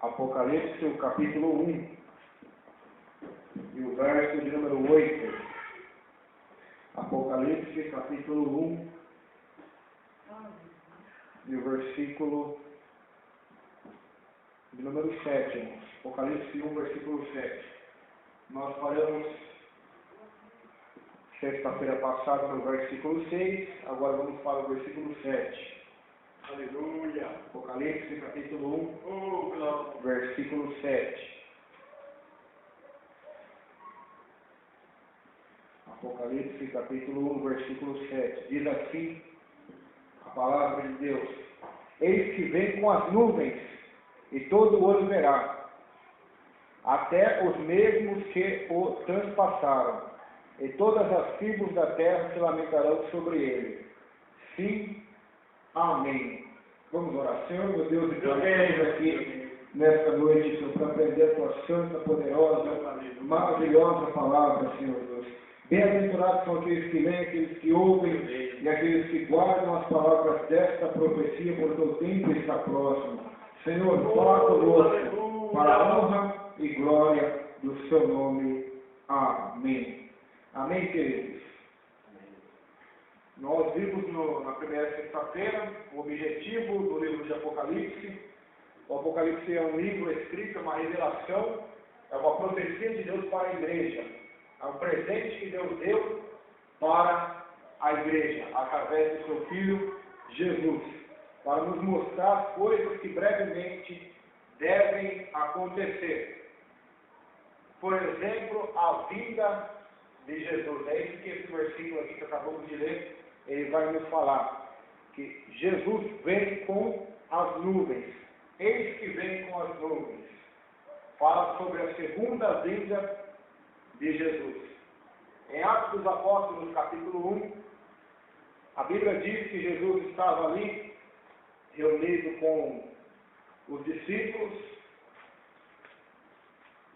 Apocalipse, o capítulo 1, e o verso de número 8. Apocalipse, capítulo 1, e o versículo de número 7, irmãos. Apocalipse 1, versículo 7. Nós falamos sexta-feira passada no versículo 6, agora vamos para o versículo 7. Aleluia. Apocalipse, capítulo 1, Oh, glória. versículo 7. Apocalipse, capítulo 1, versículo 7. Diz assim a palavra de Deus: Eis que vem com as nuvens, e todo o olho verá, até os mesmos que o transpassaram, e todas as tribos da terra se lamentarão sobre ele. Sim, amém. Vamos orar. Senhor, meu Deus, e Deus, estamos aqui nesta noite, Senhor, para aprender a tua santa, poderosa, maravilhosa palavra, Senhor Deus. Bem-aventurados são aqueles que leem, aqueles que ouvem e aqueles que guardam as palavras desta profecia, porque o tempo está próximo. Senhor, fala conosco, para a honra e glória do seu nome. Amém. Amém, queridos? Nós vimos na primeira sexta-feira o objetivo do livro de Apocalipse. O Apocalipse é um livro escrito, uma revelação, é uma profecia de Deus para a igreja. É um presente que Deus deu para a igreja, através do seu Filho Jesus, para nos mostrar as coisas que brevemente devem acontecer. Por exemplo, a vinda de Jesus. É isso que esse versículo aqui que acabamos de ler, ele vai nos falar. Que Jesus vem com as nuvens. Eis que vem com as nuvens. Fala sobre a segunda vinda de Jesus. Em Atos dos Apóstolos, capítulo 1, a Bíblia diz que Jesus estava ali, reunido com os discípulos,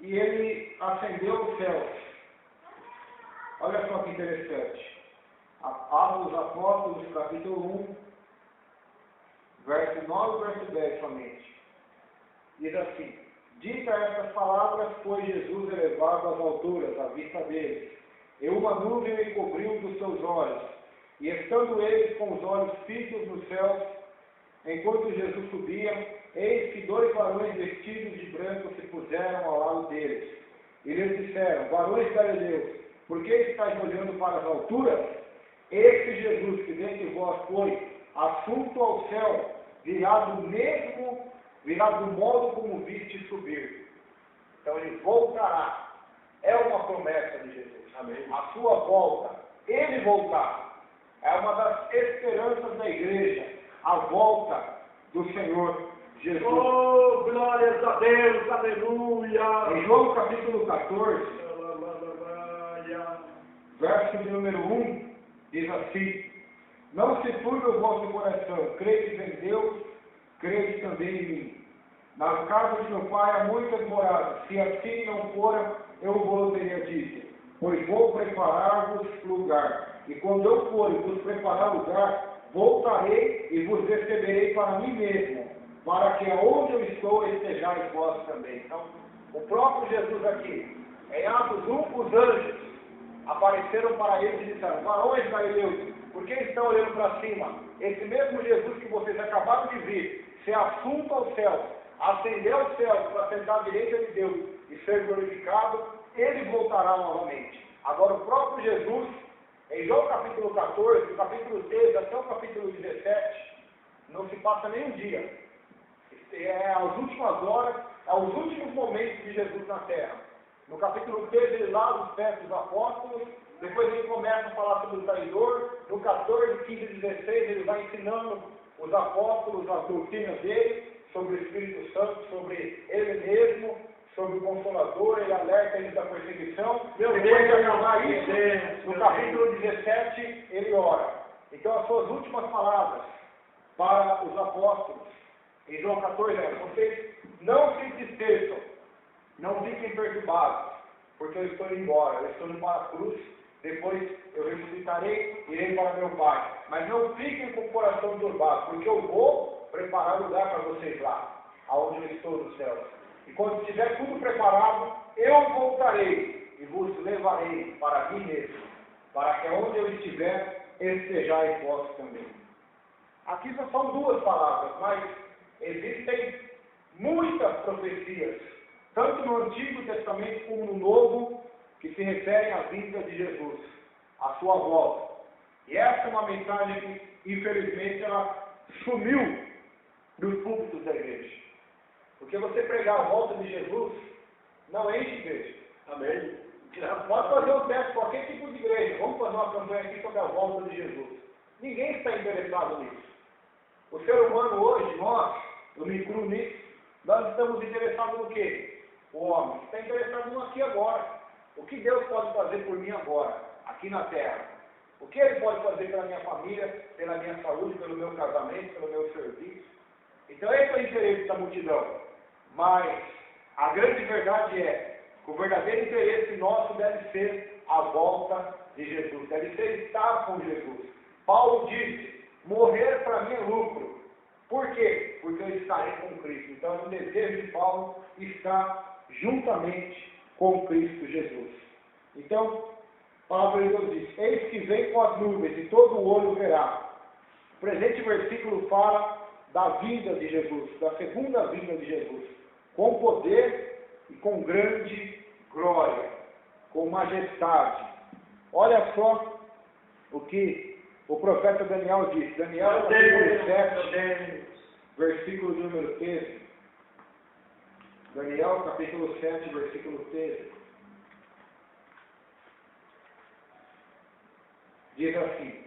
e ele ascendeu os céus. Olha só que interessante. Atos dos Apóstolos, capítulo 1, verso 9 e verso 10 somente. Diz assim: Dita estas palavras, foi Jesus elevado às alturas, à vista deles, e uma nuvem lhe cobriu dos seus olhos. E estando eles com os olhos fitos nos céus, enquanto Jesus subia, eis que dois varões vestidos de branco se puseram ao lado deles. E lhes disseram: Varões galileus, por que estáis olhando para as alturas? Este Jesus que dentre vós foi assunto ao céu, virá do modo como viste subir. Então ele voltará. É uma promessa de Jesus. Amém. A sua volta, ele voltar, é uma das esperanças da igreja, a volta do Senhor Jesus. Oh, glórias a Deus, aleluia. Em João capítulo 14, verso de número 1, diz assim: Não se turbe o vosso coração, credes em Deus, credes também em mim. Nas casas de meu pai há muitas moradas, se assim não fora, eu vos teria dito, pois vou preparar-vos lugar. E quando eu for e vos preparar lugar, voltarei e vos receberei para mim mesmo, para que aonde eu estou estejais vós também. Então, o próprio Jesus aqui, em Atos 1, os anjos apareceram para eles e disseram: Varões galileus, por que estão olhando para cima? Esse mesmo Jesus que vocês acabaram de ver, ser assunto ao céu, ascender ao céu para sentar à direita de Deus e ser glorificado, ele voltará novamente. Agora o próprio Jesus, em João capítulo 14, do capítulo 13 até o capítulo 17, não se passa nem um dia. É as últimas horas, é os últimos momentos de Jesus na terra. No capítulo 13 ele lava os pés dos apóstolos, depois ele começa a falar sobre o traidor, no 14, 15 e 16 ele vai ensinando os apóstolos as doutrinas dele, sobre o Espírito Santo, sobre ele mesmo, sobre o Consolador, ele alerta eles da perseguição. Depois de acabar isso, no capítulo 17 ele ora. Então as suas últimas palavras para os apóstolos, em João 14, vocês não se entristeçam, não fiquem perturbados, porque eu estou indo embora, eu estou indo para a cruz, depois eu ressuscitarei e irei para meu Pai. Mas não fiquem com o coração turbado, porque eu vou preparar lugar para vocês lá. aonde eu estou nos céus. E quando estiver tudo preparado, eu voltarei e vos levarei para mim mesmo, para que onde eu estiver, estejais vós também. Aqui só são duas palavras, mas existem muitas profecias, tanto no Antigo Testamento como no Novo, que se referem à vinda de Jesus, à sua volta. E essa é uma mensagem que, infelizmente, ela sumiu dos púlpitos da igreja. Porque você pregar a volta de Jesus, não enche igreja. Amém. Pode fazer um teste, qualquer tipo de igreja. Vamos fazer uma campanha aqui sobre a volta de Jesus. Ninguém está interessado nisso. O ser humano hoje, nós, eu me incluo nisso, nós estamos interessados no quê? O homem está interessado no aqui e agora. O que Deus pode fazer por mim agora, aqui na terra? O que Ele pode fazer pela minha família, pela minha saúde, pelo meu casamento, pelo meu serviço? Então esse é o interesse da multidão. Mas a grande verdade é que o verdadeiro interesse nosso deve ser a volta de Jesus, deve ser estar com Jesus. Paulo disse, morrer para mim é lucro. Por quê? Porque eu estarei com Cristo. Então o desejo de Paulo está juntamente com Cristo Jesus. Então, a palavra de Deus diz, eis que vem com as nuvens e todo o olho verá. O presente versículo fala da vinda de Jesus, da segunda vinda de Jesus, com poder e com grande glória, com majestade. Olha só o que o profeta Daniel diz. Daniel, capítulo 7, versículo número 13. Daniel, capítulo 7, versículo 13. Diz assim,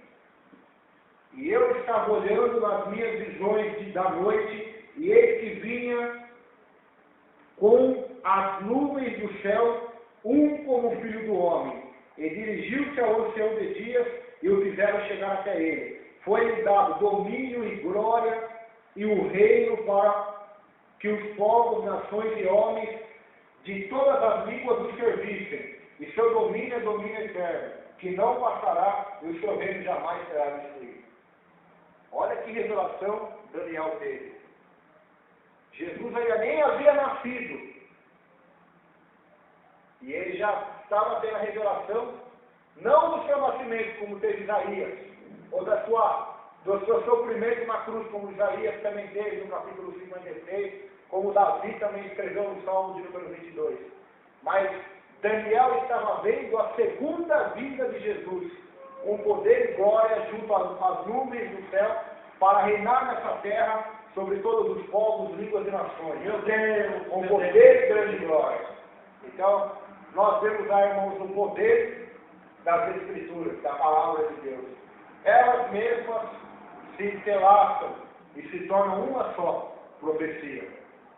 e eu estava olhando nas minhas visões da noite, e eis que vinha com as nuvens do céu, um como o filho do homem, e dirigiu-se ao ancião de dias, e o fizeram chegar até ele. Foi-lhe dado domínio e glória, e o reino para que os povos, nações e homens de todas as línguas o servissem, e seu domínio é domínio eterno, que não passará, e o seu reino jamais será destruído. Olha que revelação Daniel teve. Jesus ainda nem havia nascido. E ele já estava tendo a revelação, não do seu nascimento, como teve Isaías, ou do seu sofrimento na cruz, como Isaías também teve no capítulo 56, como Davi também escreveu no Salmo de número 22. Mas Daniel estava vendo a segunda vinda de Jesus, com poder e glória junto às nuvens do céu, para reinar nessa terra sobre todos os povos, línguas e nações. Meu Deus, com poder e grande glória. Então, nós vemos aí, irmãos, o poder das Escrituras, da palavra de Deus. Elas mesmas se entrelaçam e se tornam uma só profecia,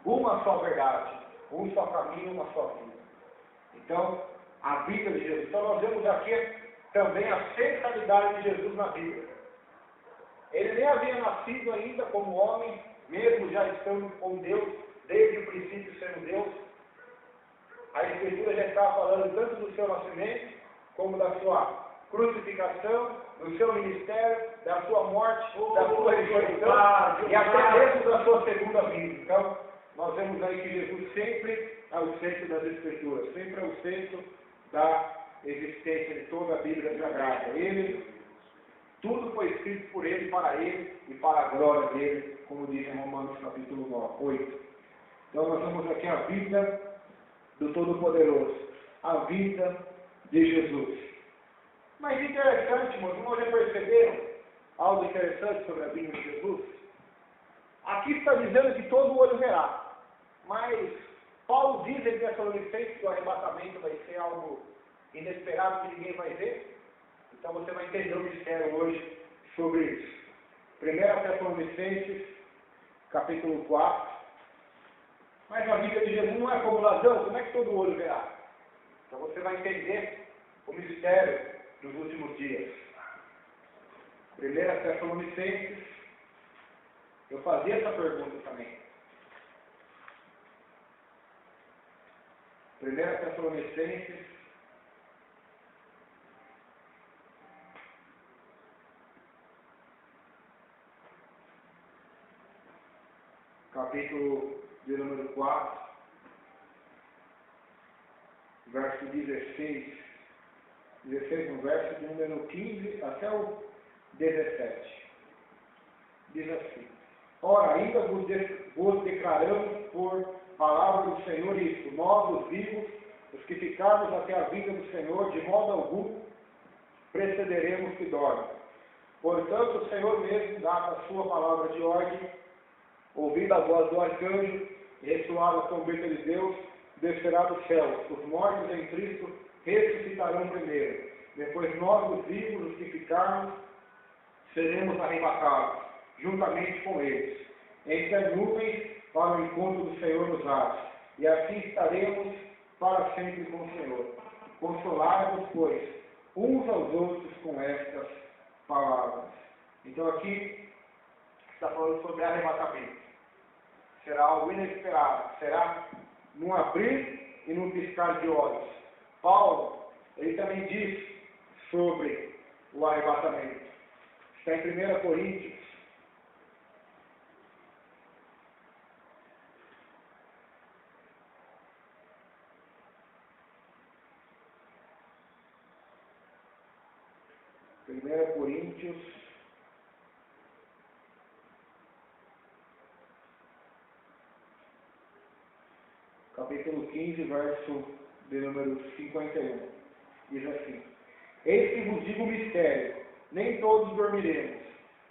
uma só verdade, um só caminho, uma só vida. Então, a vida de Jesus. Então, nós vemos aqui também a centralidade de Jesus na Bíblia. Ele nem havia nascido ainda como homem, mesmo já estando com Deus, desde o princípio sendo Deus. A Escritura já está falando tanto do seu nascimento, como da sua crucificação, do seu ministério, da sua morte, da sua ressurreição e até mesmo da sua segunda vinda. Então, nós vemos aí que Jesus sempre é o centro das Escrituras, sempre é o centro da existência de toda a Bíblia Sagrada. Tudo foi escrito por Ele, para Ele e para a glória dEle, como diz em Romanos capítulo 8. Então nós vemos aqui a vida do Todo-Poderoso, a vida de Jesus. Mas interessante, irmãos já perceberam algo interessante sobre a vida de Jesus? Aqui está dizendo que todo olho verá, mas Paulo diz em Tessalonicenses que o arrebatamento vai ser algo inesperado que ninguém vai ver. Então você vai entender o mistério hoje sobre isso. 1 Tessalonicenses, capítulo 4. Mas a vida de Jesus não é como ladrão, como é que todo olho verá? Então você vai entender o mistério dos últimos dias. 1 Tessalonicenses, eu fazia essa pergunta também. 1 Tessalonicenses, capítulo de número 4, verso 16 no verso de número 15 até o 17. Diz assim: ora, ainda vos declaramos por palavra do Senhor isto, nós, os vivos, os que ficarmos até a vinda do Senhor, de modo algum precederemos que dorme. Portanto, o Senhor mesmo, dada a sua palavra de ordem, ouvida a voz do arcanjo, e ressoada a trombeta de Deus, descerá do céu. Os mortos em Cristo ressuscitarão primeiro. Depois nós, os vivos, os que ficarmos, seremos arrebatados, juntamente com eles, entre as nuvens, para o encontro do Senhor nos ares. E assim estaremos para sempre com o Senhor. Consolai-vos, pois, uns aos outros com estas palavras. Então aqui está falando sobre arrebatamento. Será algo inesperado, será num abrir e num piscar de olhos. Paulo, ele também diz sobre o arrebatamento. Está em 1 Coríntios, capítulo 15, verso de número 51. Diz assim: eis que vos digo um mistério, nem todos dormiremos,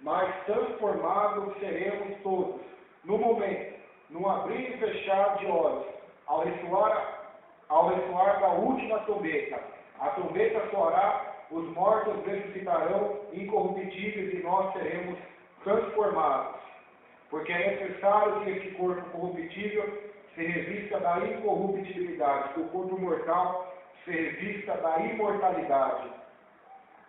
mas transformados seremos todos, no momento, no abrir e fechar de olhos, ao ressoar da última trombeta. A trombeta soará, os mortos ressuscitarão incorruptíveis e nós seremos transformados. Porque é necessário que este corpo corruptível se revista da incorruptibilidade, que o corpo mortal se revista da imortalidade.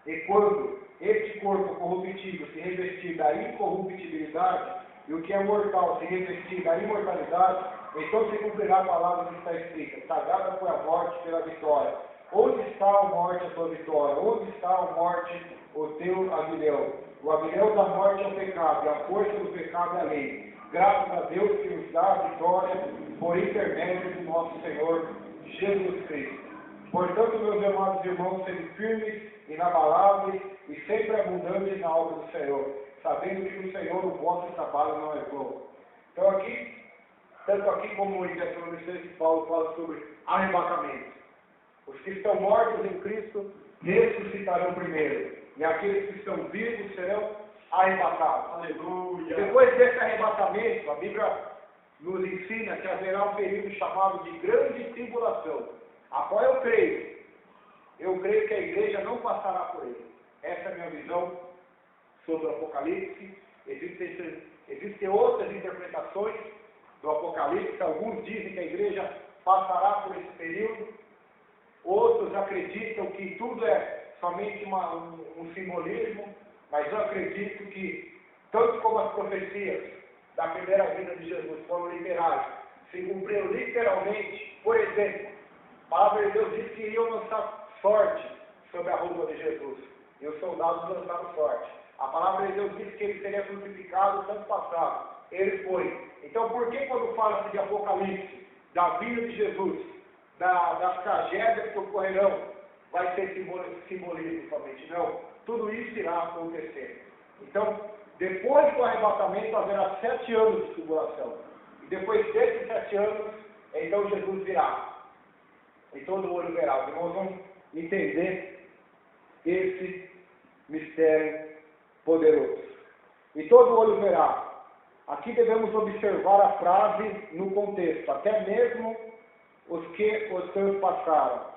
E quando este corpo corruptível se revestir da incorruptibilidade, e o que é mortal se revestir da imortalidade, então se cumprirá a palavra que está escrita: sagrada foi a morte pela vitória. Onde está a morte, a tua vitória? Onde está a morte, o teu aguilhão? O aguilhão da morte é o pecado, e a força do pecado é a lei. Graças a Deus que nos dá a vitória por intermédio do nosso Senhor Jesus Cristo. Portanto, meus amados irmãos, sejam firmes, inabaláveis e sempre abundantes na obra do Senhor, sabendo que no Senhor o vosso trabalho não é vão. Então aqui, tanto aqui como em Tessalonicenses, Paulo fala sobre arrebatamento. Os que estão mortos em Cristo ressuscitarão primeiro, e aqueles que estão vivos serão arrebatados. Aleluia. Depois desse arrebatamento, a Bíblia nos ensina que haverá um período chamado de grande tribulação, a qual eu creio que a igreja não passará por ele. Essa é a minha visão sobre o Apocalipse. Existem outras interpretações do Apocalipse. Alguns dizem que a igreja passará por esse período, outros acreditam que tudo é somente um simbolismo, mas eu acredito que, tanto como as profecias da primeira vinda de Jesus foram literais, se cumpriram literalmente. Por exemplo, a palavra de Deus diz que iriam lançar sorte sobre a roupa de Jesus, e os soldados lançaram sorte. A palavra de Deus diz que ele seria crucificado no tempo passado, ele foi. Então, por que quando fala-se de Apocalipse, da vinda de Jesus, das tragédias que ocorrerão, vai ser simbolismo somente? Não, tudo isso irá acontecer. Então, depois do arrebatamento haverá 7 anos de tribulação. E depois desses 7 anos, então Jesus virá. E todo olho verá. Os irmãos vão entender esse mistério poderoso. E todo olho verá. Aqui devemos observar a frase no contexto. Até mesmo os que os transpassaram.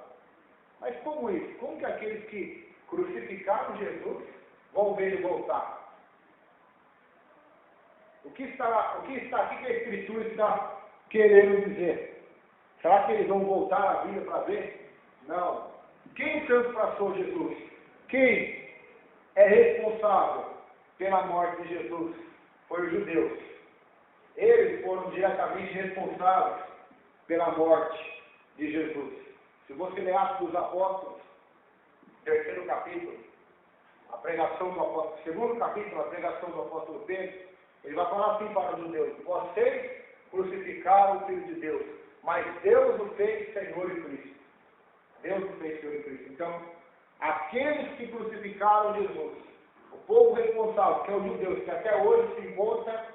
Mas como isso? Como que aqueles que crucificaram Jesus vão ver ele voltar? O que está aqui que a Escritura está querendo dizer? Será que eles vão voltar à vida para ver? Não. Quem transpassou Jesus? Quem é responsável pela morte de Jesus? Foi os judeus. Eles foram diretamente responsáveis pela morte de Jesus. Se você ler Atos dos Apóstolos, 3º capítulo, a pregação do apóstolo, 2º capítulo, a pregação do apóstolo Pedro, ele vai falar assim para os judeus: vocês crucificaram o Filho de Deus, mas Deus o fez Senhor e Cristo. Deus o fez Senhor e Cristo. Então, aqueles que crucificaram Jesus, o povo responsável, que é os judeus, que até hoje se encontra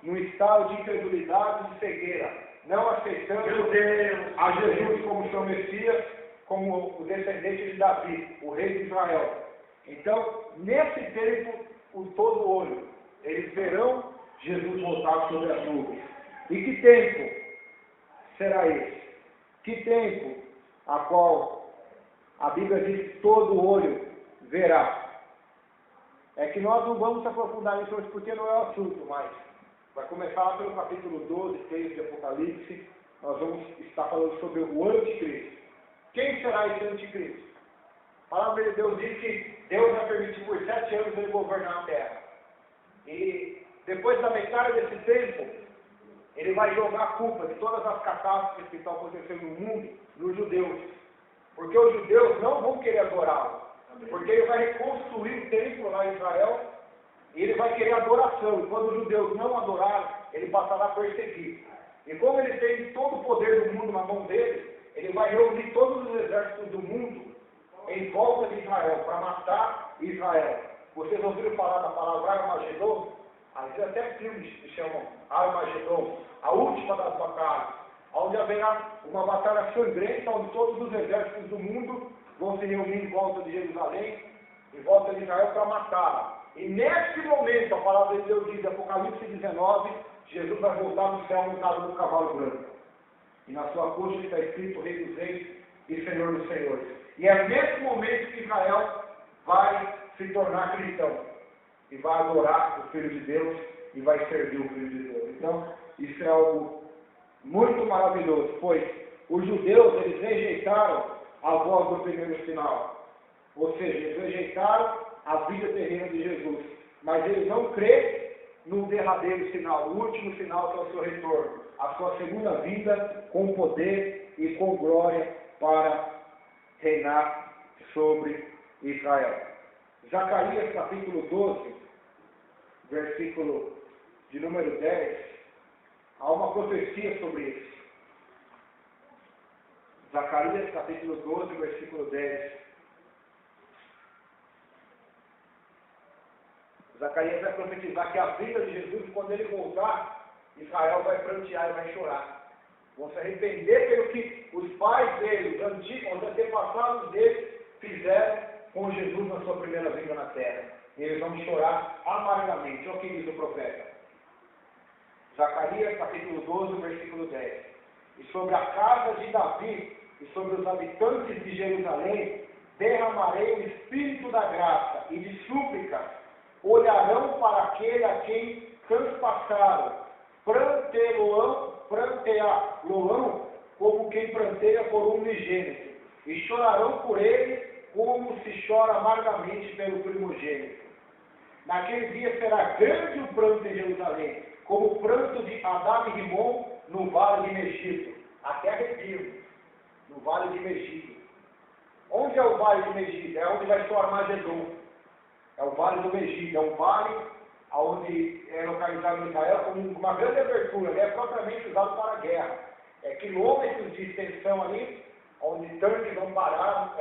num estado de incredulidade e de cegueira, não aceitando a Jesus como seu Messias, como o descendente de Davi, o rei de Israel. Então, nesse tempo, todo olho, eles verão Jesus voltar sobre as nuvens. E que tempo será esse? Que tempo a qual a Bíblia diz que todo olho verá? É que nós não vamos aprofundar nisso hoje porque não é o assunto, mas vai começar lá pelo capítulo 12, 13 de Apocalipse. Nós vamos estar falando sobre o anticristo. Quem será esse anticristo? A palavra de Deus diz que Deus vai permitir por 7 anos ele governar a terra. E depois da metade desse tempo, ele vai jogar a culpa de todas as catástrofes que estão acontecendo no mundo nos judeus. Porque os judeus não vão querer adorá-lo. Porque ele vai reconstruir o templo lá em Israel e ele vai querer adoração. E quando os judeus não adorarem, ele passará a perseguir. E como ele tem todo o poder do mundo na mão dele, ele vai reunir todos os exércitos do mundo em volta de Israel, para matar Israel. Vocês ouviram falar da palavra Armagedon? Às vezes até filmes se chamam Armagedon, a última das batalhas, onde haverá uma batalha sangrenta, onde todos os exércitos do mundo vão se reunir em volta de Jerusalém, em volta de Israel, para matá-la. E nesse momento, a palavra de Deus diz, Apocalipse 19, Jesus vai voltar no céu montado no cavalo branco. E na sua coxa está escrito Rei dos Reis e Senhor dos Senhores. E é nesse momento que Israel vai se tornar cristão. E vai adorar o Filho de Deus e vai servir o Filho de Deus. Então, isso é algo muito maravilhoso, pois os judeus, eles rejeitaram a voz do primeiro sinal. Ou seja, eles rejeitaram a vida terrena de Jesus. Mas eles não creem no derradeiro sinal, o último sinal que é o seu retorno, a sua segunda vinda com poder e com glória para reinar sobre Israel. Zacarias capítulo 12, versículo de número 10, há uma profecia sobre isso. Zacarias capítulo 12, versículo 10. Zacarias vai profetizar que a vida de Jesus, quando ele voltar, Israel vai prantear e vai chorar. Vão se arrepender pelo que os pais dele, os antigos, os antepassados dele, fizeram com Jesus na sua primeira vinda na terra. E eles vão chorar amargamente. Olha o que diz o profeta. Zacarias capítulo 12, versículo 10. E sobre a casa de Davi e sobre os habitantes de Jerusalém, derramarei o espírito da graça e de súplica. Olharão para aquele a quem transpassaram, pranteá-lo-ão como quem pranteia por um unigênito, e chorarão por ele como se chora amargamente pelo primogênito. Naquele dia será grande o pranto em Jerusalém, como o pranto de Adad e Rimon no vale de Megido. Até arrepio, no vale de Megido. Onde é o vale de Megido? É onde vai ser o Armagedon. É o vale do Megido, é um vale onde é localizado em Israel com uma grande abertura, ele é propriamente usado para a guerra. É quilômetros de extensão ali, onde tanques vão parar,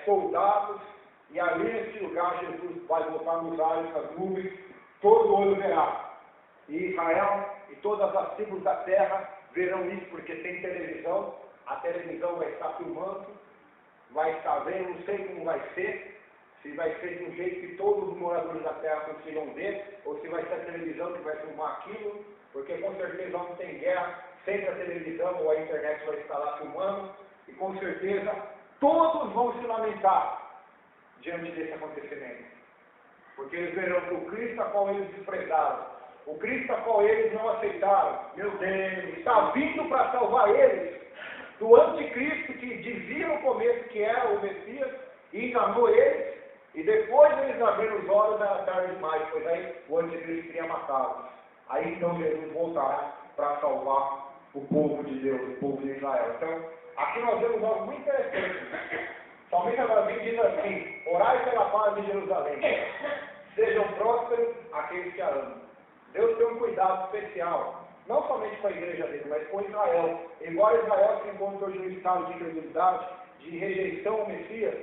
soldados, e ali nesse lugar Jesus vai voltar nos ares, nas nuvens, todo olho verá. E Israel e todas as tribos da terra verão isso, porque tem televisão, a televisão vai estar filmando, vai estar vendo, não sei como vai ser, se vai ser de um jeito que todos os moradores da terra consigam ver, ou se vai ser a televisão que vai filmar aquilo, porque com certeza onde tem guerra, sempre a televisão ou a internet vai estar lá filmando, e com certeza todos vão se lamentar diante desse acontecimento. Porque eles verão que o Cristo a qual eles desprezaram, o Cristo a qual eles não aceitaram, meu Deus, está vindo para salvar eles do anticristo que dizia no começo que era o Messias, e enganou eles. E depois eles abriram os olhos, era tarde demais, pois aí o anticristo queria matá-los. Aí então Jesus voltará para salvar o povo de Deus, o povo de Israel. Então, aqui nós vemos algo muito interessante. Somente Davi diz assim: orai pela paz de Jerusalém. Sejam prósperos aqueles que a amam. Deus tem um cuidado especial, não somente com a igreja dele, mas com Israel. Embora Israel se encontre hoje em um estado de incredulidade, de rejeição ao Messias,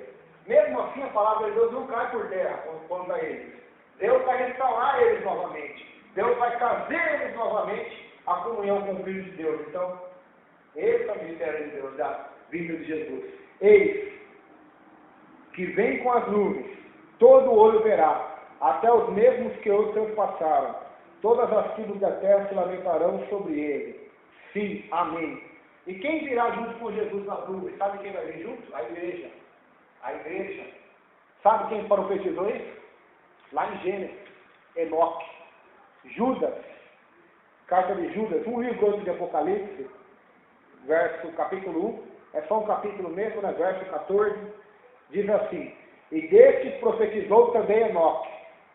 mesmo assim a palavra de Deus não cai por terra contra eles. Deus vai restaurar eles novamente. Deus vai trazer eles novamente à comunhão com o Filho de Deus. Então, esse é o mistério de Deus, da vinda de Jesus. Eis que vem com as nuvens, todo olho verá, até os mesmos que os transpassaram. Todas as tribos da terra se lamentarão sobre ele. Sim, amém. E quem virá junto com Jesus nas nuvens? Sabe quem vai vir junto? A igreja. A igreja. Sabe quem profetizou isso? Lá em Gênesis, Enoque. Judas, carta de Judas, um livro antes de Apocalipse, capítulo 1, é só um capítulo mesmo, né? Verso 14, diz assim: e destes profetizou também Enoque,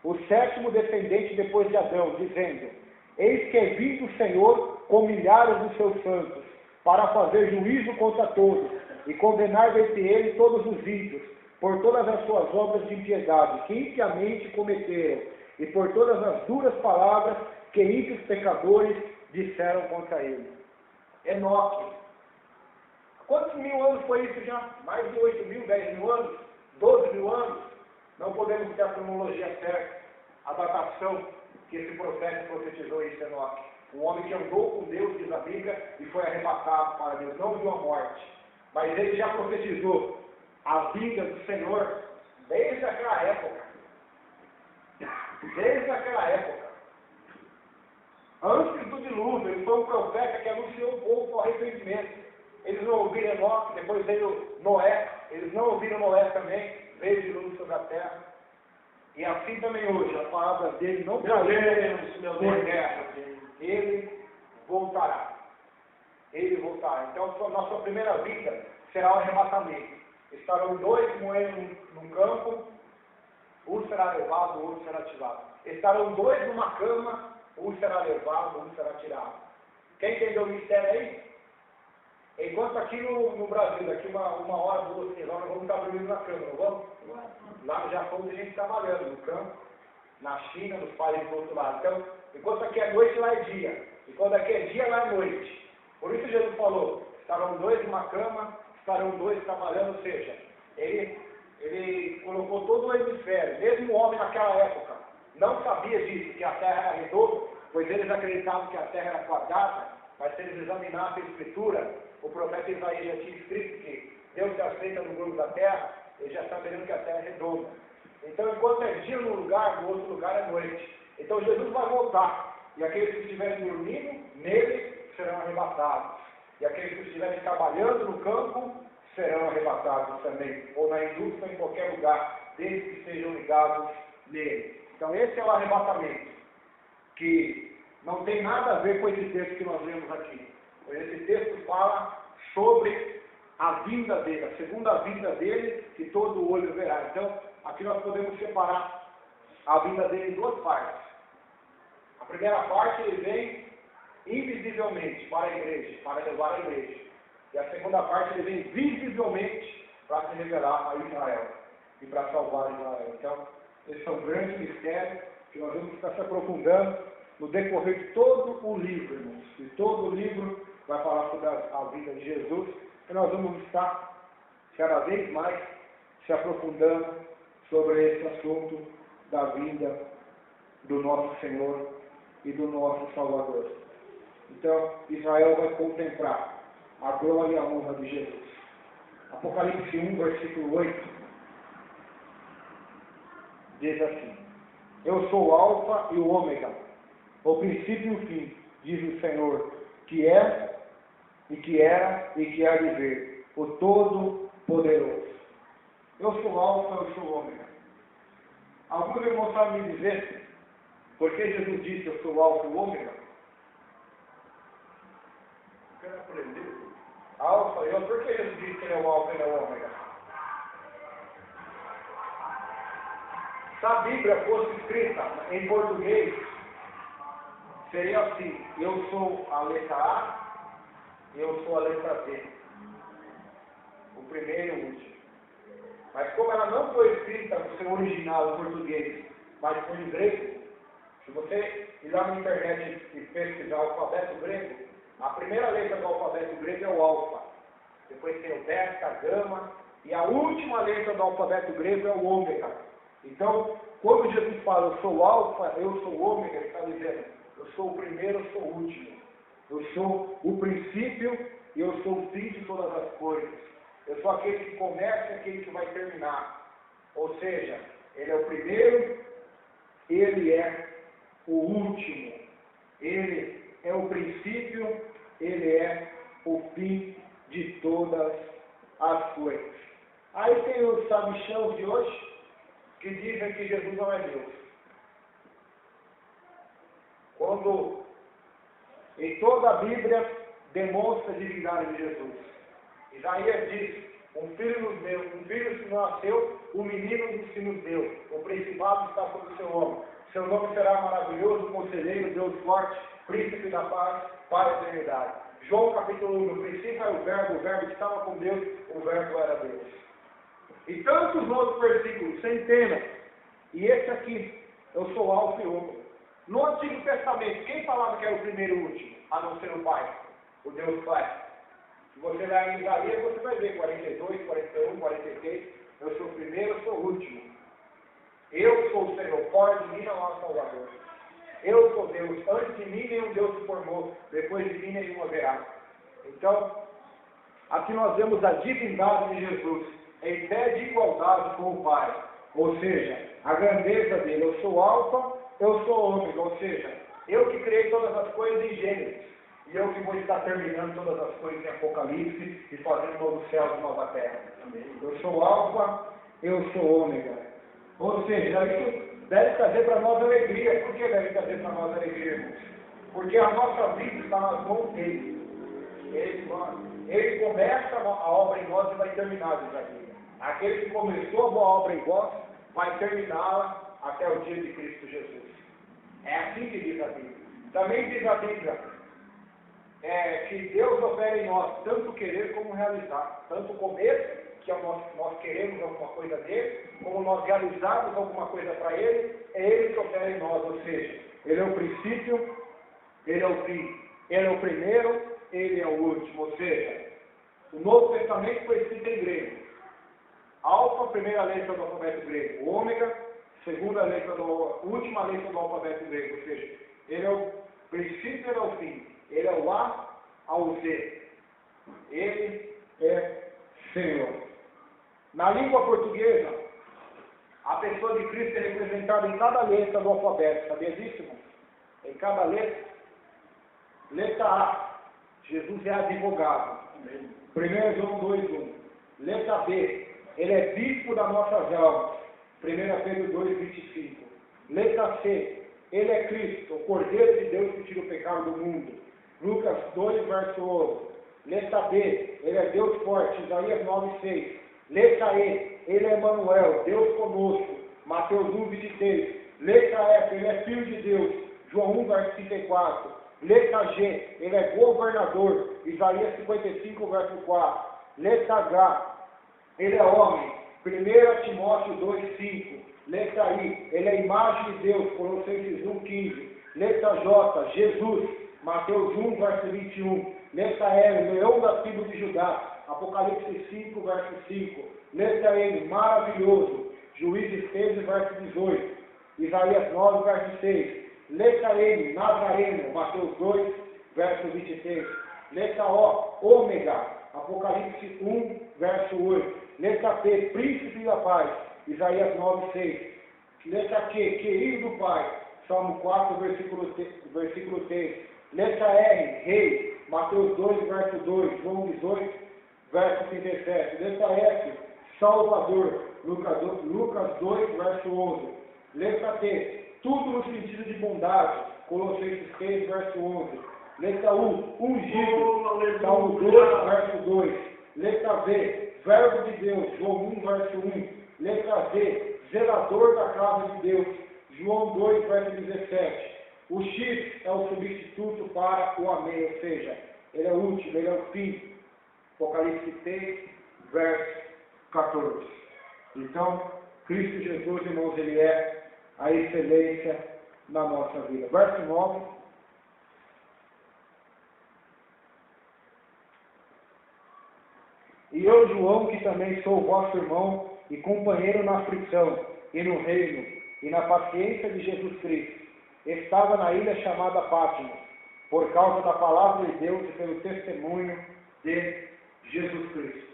o sétimo descendente depois de Adão, dizendo: eis que é vindo o Senhor com milhares dos seus santos, para fazer juízo contra todos, e condenar dentre eles todos os ímpios, por todas as suas obras de impiedade, que impiamente cometeram, e por todas as duras palavras que ímpios pecadores disseram contra ele. Enoque. Quantos mil anos foi isso já? Mais de 8 mil, 10 mil anos? 12 mil anos? Não podemos ter a cronologia certa, a datação que esse profeta profetizou em Enoque. Um homem que andou com Deus, diz a Bíblia, e foi arrebatado para Deus, não viu a morte. Mas ele já profetizou a vinda do Senhor desde aquela época. Desde aquela época. Antes do dilúvio, ele foi um profeta que anunciou o povo com arrependimento. Eles não ouviram Enoque, depois veio Noé, eles não ouviram Noé também, veio o dilúvio sobre a terra. E assim também hoje, as palavras dele não cairão por terra. Ele voltará. Ele voltará. Então, a nossa primeira vida será o arrebatamento. Estarão dois moendo num campo, um será levado, o outro será tirado. Estarão dois numa cama, um será levado, um será tirado. Quem entendeu o mistério aí? Enquanto aqui no Brasil, daqui uma hora, 2, 3 horas, vamos estar dormindo na cama, não vamos? Lá no Japão tem gente trabalhando no campo, na China, nos países do outro lado. Então, enquanto aqui é noite, lá é dia. E quando aqui é dia, lá é noite. Por isso Jesus falou, estarão dois numa cama, estarão dois trabalhando, ou seja, ele colocou todo o hemisfério, mesmo o homem naquela época, não sabia disso, que a terra era redonda, pois eles acreditavam que a terra era quadrada, mas se eles examinassem a escritura, o profeta Isaías já tinha escrito que Deus se aceita no globo da terra, eles já saberiam que a terra é redonda. Então, enquanto é dia num lugar, no outro lugar é noite. Então, Jesus vai voltar, e aqueles que estiverem dormindo, nele serão arrebatados. E aqueles que estiverem trabalhando no campo, serão arrebatados também, ou na indústria, ou em qualquer lugar, desde que estejam ligados nele. Então, esse é o arrebatamento, que não tem nada a ver com esse texto que nós lemos aqui. Pois esse texto fala sobre a vinda dele, a segunda vinda dele, que todo olho verá. Então, aqui nós podemos separar a vinda dele em duas partes. A primeira parte, ele vem invisivelmente para a igreja, para levar a igreja. E a segunda parte, ele vem visivelmente para se revelar a Israel e para salvar Israel. Então, esse é um grande mistério que nós vamos estar se aprofundando no decorrer de todo o livro, irmãos. E todo o livro vai falar sobre a vida de Jesus, e nós vamos estar cada vez mais se aprofundando sobre esse assunto da vinda do nosso Senhor e do nosso Salvador. Então, Israel vai contemplar a glória e a honra de Jesus. Apocalipse 1, versículo 8, diz assim: eu sou o Alfa e o Ômega, o princípio e o fim, diz o Senhor, que é, e que era, e que há de vir, o Todo-Poderoso. Eu sou o Alfa, eu sou o Ômega. Alguns irmãos sabem me dizer por que Jesus disse eu sou o Alfa e o Ômega? Eu quero aprender. Alfa e Ômega. Por que Jesus disse que ele é o Alfa e ele é o Ômega? Se a Bíblia fosse escrita em português, seria assim: eu sou a letra A, eu sou a letra B. O primeiro e o último. Mas como ela não foi escrita no seu original em português, mas foi em grego, se você ir lá na internet e pesquisar o alfabeto grego, a primeira letra do alfabeto grego é o alfa. Depois tem o beta, gama, e a última letra do alfabeto grego é o ômega. Então, quando Jesus fala, eu sou o alfa, eu sou o ômega, ele está dizendo, eu sou o primeiro, eu sou o último. Eu sou o princípio e eu sou o fim de todas as coisas. Eu sou aquele que começa e aquele que vai terminar. Ou seja, ele é o primeiro, ele é o último. Ele é o princípio, ele é o fim de todas as coisas. Aí tem os sabichãos de hoje, que dizem que Jesus não é Deus. Quando em toda a Bíblia demonstra a divindade de Jesus. Isaías diz, um filho nos deu, um filho se nasceu, um menino se nos deu, o principado está sobre o seu ombro. Seu nome será maravilhoso, conselheiro, Deus forte, príncipe da paz, para a eternidade. João capítulo 1, no princípio era o verbo estava com Deus, o verbo era Deus. E tantos outros versículos, centenas. E esse aqui, eu sou alfa e ômega. No Antigo Testamento, quem falava que era o primeiro e o último? A não ser o Pai, o Deus Pai. Se você ler em Isaías, você vai ver 42, 41, 43. Eu sou o primeiro, eu sou o último. Eu sou o Senhor, fora de mim não há Salvador. Eu sou Deus, antes de mim nenhum Deus se formou, depois de mim nenhum haverá. Então, aqui nós vemos a divindade de Jesus em pé de igualdade com o Pai. Ou seja, a grandeza dele. Eu sou alfa, eu sou ômega. Ou seja, eu que criei todas as coisas em Gênesis. E eu que vou estar terminando todas as coisas em Apocalipse e fazendo novo céu e nova terra. Eu sou alfa, eu sou ômega. Ou seja, isso deve trazer para nós alegria. Por que deve trazer para nós alegria, irmãos? Porque a nossa vida está nas mãos dele. Ele começa a obra em nós e vai terminar, diz a Bíblia. Aquele que começou a boa obra em vós, vai terminá-la até o dia de Cristo Jesus. É assim que diz a Bíblia. Também diz a Bíblia que Deus opera em nós, tanto querer como realizar. Tanto comer, que nós queremos alguma coisa dele, como nós realizarmos alguma coisa para ele, é ele que opera em nós. Ou seja, ele é o princípio, ele é o fim. Ele é o primeiro, ele é o último. Ou seja, o Novo Testamento foi escrito em grego. Alfa, primeira letra do alfabeto grego. Ômega, última letra do alfabeto grego. Ou seja, ele é o princípio, ele é o fim. Ele é o A ao Z. Ele é Senhor. Na língua portuguesa, a pessoa de Cristo é representada em cada letra do alfabeto. Sabia disso, irmão? Em cada letra. Letra A, Jesus é advogado. 1 João 2:1. Letra B, ele é bispo das nossas almas. 1 Pedro 2:25. Letra C, ele é Cristo, o Cordeiro de Deus que tira o pecado do mundo. Lucas 2, verso 11. Letra B, ele é Deus forte. Isaías 9:6. Letra E, ele é Emmanuel, Deus conosco. Mateus 1:23. Letra F, ele é Filho de Deus. João 1, verso 34. Letra G, ele é governador. Isaías 55, verso 4. Letra H, ele é homem. 1 Timóteo 2:5. Letra I, ele é a imagem de Deus. Colossenses 1:15. Letra J, Jesus. Mateus 1, verso 21. Letra L, leão da tribo de Judá. Apocalipse 5, verso 5. Letra N, maravilhoso. Juízes 13, verso 18. Isaías 9, verso 6. Letra M, Nazareno. Mateus 2, verso 23. Letra O, Ômega. Apocalipse 1, verso 8. Letra P, Príncipe da Paz. Isaías 9, 6. Letra Q, querido do Pai. Salmo 4, versículo 3. Letra R, Rei. Mateus 2, verso 2. João 18, verso 37. Letra S, Salvador. Lucas 2, verso 11. Letra T, tudo no sentido de bondade. Colossenses 3, verso 11. Letra U, ungido. Salmo 2, verso 2. Letra V, Verbo de Deus. João 1, verso 1. Letra Z, zelador da casa de Deus. João 2, verso 17. O X é o substituto para o Amém, ou seja, ele é o último, ele é o fim. Apocalipse 3, verso 14. Então, Cristo Jesus, irmãos, ele é a excelência na nossa vida. Verso 9. E eu, João, que também sou vosso irmão e companheiro na aflição, e no reino, e na paciência de Jesus Cristo, estava na ilha chamada Patmos, por causa da palavra de Deus e pelo testemunho de Jesus Cristo.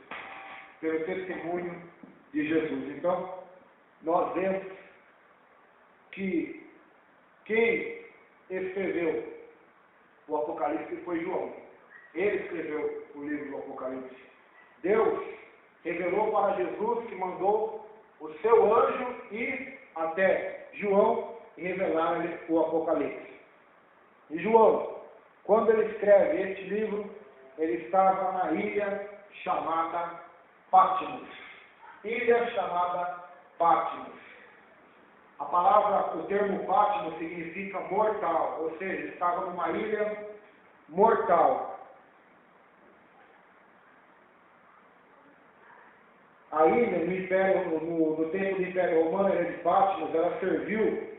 Pelo testemunho de Jesus. Então, nós vemos que quem escreveu o Apocalipse foi João. Ele escreveu o livro do Apocalipse. Deus revelou para Jesus, que mandou o seu anjo ir até João e revelar-lhe o Apocalipse. E João, quando ele escreve este livro, ele estava na ilha chamada Patmos. Ilha chamada Patmos. A palavra, o termo Patmos significa mortal, ou seja, estava numa ilha mortal. A ilha, no tempo do Império Romano, a ilha de Patmos, ela serviu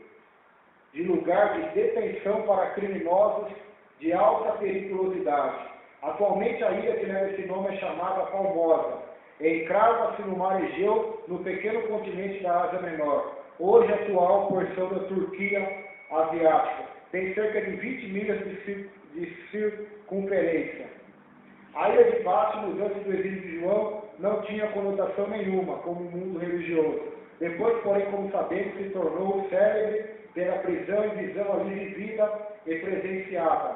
de lugar de detenção para criminosos de alta periculosidade. Atualmente a ilha que leva esse nome é chamada Formosa. Encrava-se no mar Egeu, no pequeno continente da Ásia Menor, hoje atual porção da Turquia asiática. Tem cerca de 20 milhas de circunferência. A ilha de Patmos, antes do exílio de João, não tinha conotação nenhuma como um mundo religioso. Depois, porém, como sabemos, se tornou célebre pela prisão e visão ali vivida e presenciada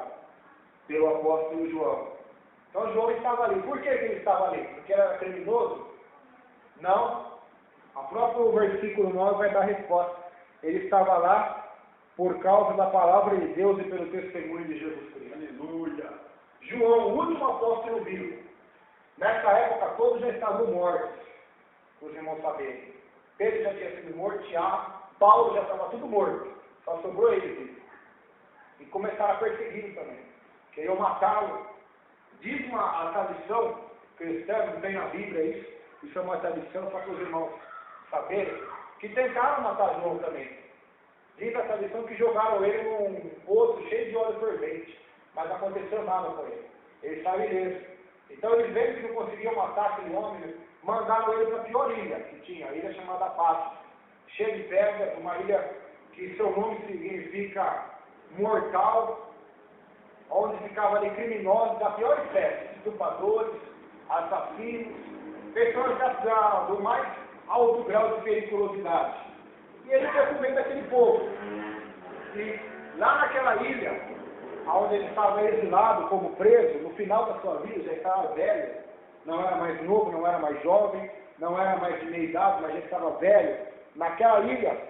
pelo apóstolo João. Então João estava ali. Por que ele estava ali? Porque era criminoso? Não. O próprio versículo 9 vai dar a resposta. Ele estava lá por causa da palavra de Deus e pelo testemunho de Jesus Cristo. Aleluia. João, o último apóstolo vivo. Nessa época todos já estavam mortos, os irmãos saberem. Pedro já tinha sido morto, Tiago, Paulo já estava tudo morto. Só sobrou ele vivo. E começaram a persegui-lo também. Queriam matá-lo. Diz a tradição cristã, não tem na Bíblia isso é uma tradição só para os irmãos saberem, que tentaram matar João também. Diz a tradição que jogaram ele num poço cheio de óleo fervente, mas não aconteceu nada com ele. Ele saiu ileso. Então eles vendo que não conseguiam matar aquele homem, mandaram ele para a pior ilha que tinha, a ilha chamada Patmos, cheia de pedras, uma ilha que seu nome significa mortal, onde ficavam ali criminosos da pior espécie, estupradores, assassinos, pessoas do mais alto grau de periculosidade. E ele foi com medo daquele povo. E lá naquela ilha, onde ele estava exilado como preso, no final da sua vida, já estava velho, não era mais novo, não era mais jovem, não era mais de meia idade, mas já estava velho. Naquela ilha,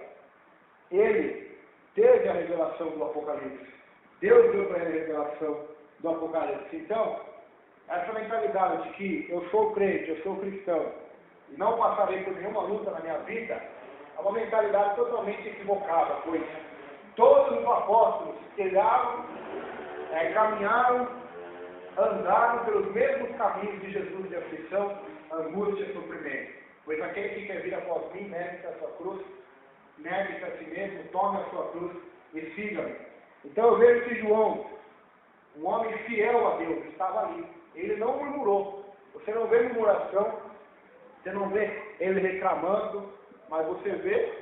ele teve a revelação do Apocalipse. Deus deu para ele a revelação do Apocalipse. Então, essa mentalidade de que eu sou crente, eu sou cristão, e não passarei por nenhuma luta na minha vida, é uma mentalidade totalmente equivocada, pois todos os apóstolos trilharam, caminharam, andaram pelos mesmos caminhos de Jesus de aflição, angústia e sofrimento. Pois aquele que quer vir após mim, negue-se a sua cruz, negue-se a si mesmo, tome a sua cruz e siga-me. Então eu vejo que João, um homem fiel a Deus, estava ali. Ele não murmurou. Você não vê murmuração, você não vê ele reclamando, mas você vê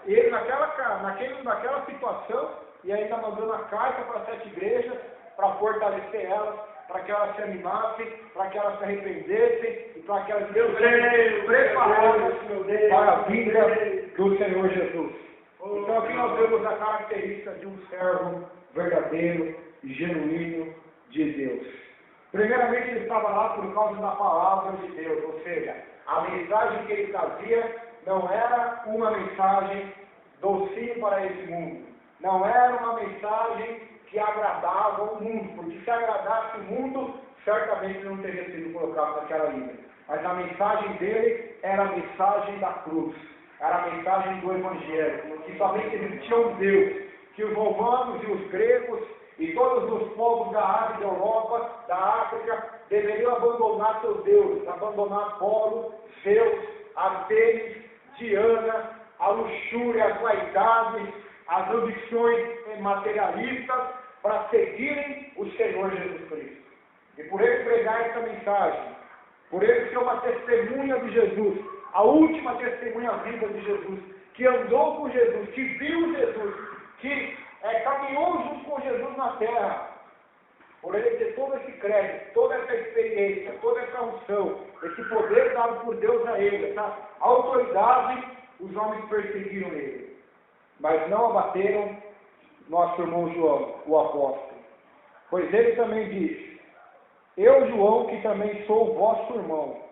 ele naquela situação e ainda mandando a carta para 7 igrejas para fortalecer elas, para que elas se animassem, para que elas se arrependessem e para que elas estejam preparadas para a vinda do Senhor Jesus. Então aqui nós vemos a característica de um servo verdadeiro e genuíno de Deus. Primeiramente ele estava lá por causa da palavra de Deus, ou seja, a mensagem que ele trazia não era uma mensagem docinho para esse mundo, não era uma mensagem que agradava o mundo, porque se agradasse o mundo, certamente não teria sido colocado naquela ilha. Mas a mensagem dele era a mensagem da cruz, era a mensagem do Evangelho, que somente existia um Deus, que os romanos e os gregos e todos os povos da Ásia, da Europa, da África, deveriam abandonar seus deuses, abandonar Apolo, Zeus, Artemis, Diana, a luxúria, as vaidades, as ambições materialistas para seguirem o Senhor Jesus Cristo. E por ele pregar essa mensagem, por ele ser uma testemunha de Jesus, a última testemunha viva de Jesus, que andou com Jesus, que viu Jesus, que caminhou junto com Jesus na terra, por ele ter todo esse crédito, toda essa experiência, toda essa unção, esse poder dado por Deus a ele, essa autoridade, os homens perseguiram ele. Mas não abateram nosso irmão João, o apóstolo. Pois ele também disse: eu, João, que também sou vosso irmão.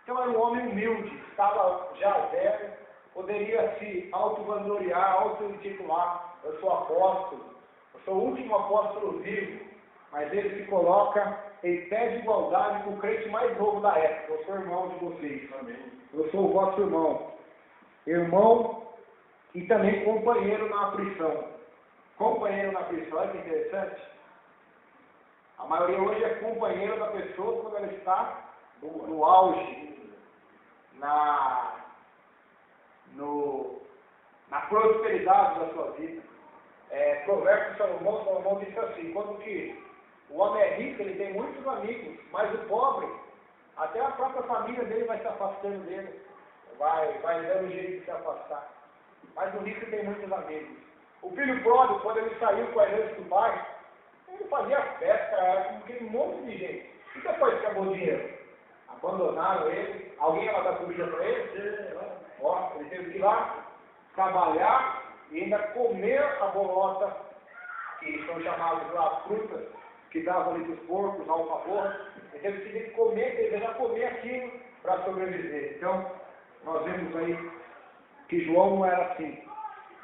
Então era um homem humilde, estava já velho, poderia se auto-vangloriar, auto-intitular: eu sou apóstolo, eu sou o último apóstolo vivo. Mas ele se coloca em pé de igualdade com o crente mais novo da época. Eu sou irmão de vocês. Amém. Eu sou o vosso irmão. Irmão e também companheiro na aflição. Companheiro na aflição, olha que interessante. A maioria hoje é companheiro da pessoa quando ela está no auge, na prosperidade da sua vida. Provérbios de Salomão disse assim: quando que o homem é rico, ele tem muitos amigos, mas o pobre, até a própria família dele vai se afastando dele, vai dando jeito de se afastar. Mas o rico tem muitos amigos. O filho pródigo, quando ele saiu com a herança do pai, ele fazia festa, era com aquele monte de gente. E depois que acabou o dinheiro? Abandonaram ele, alguém ia lá dar comida para ele? Ele teve que ir lá trabalhar e ainda comer a bolota, que são chamadas lá frutas, que davam ali para os porcos, na alfaborra. Ele teve que comer, ele já comer aquilo para sobreviver. Então, nós vemos aí que João não era assim.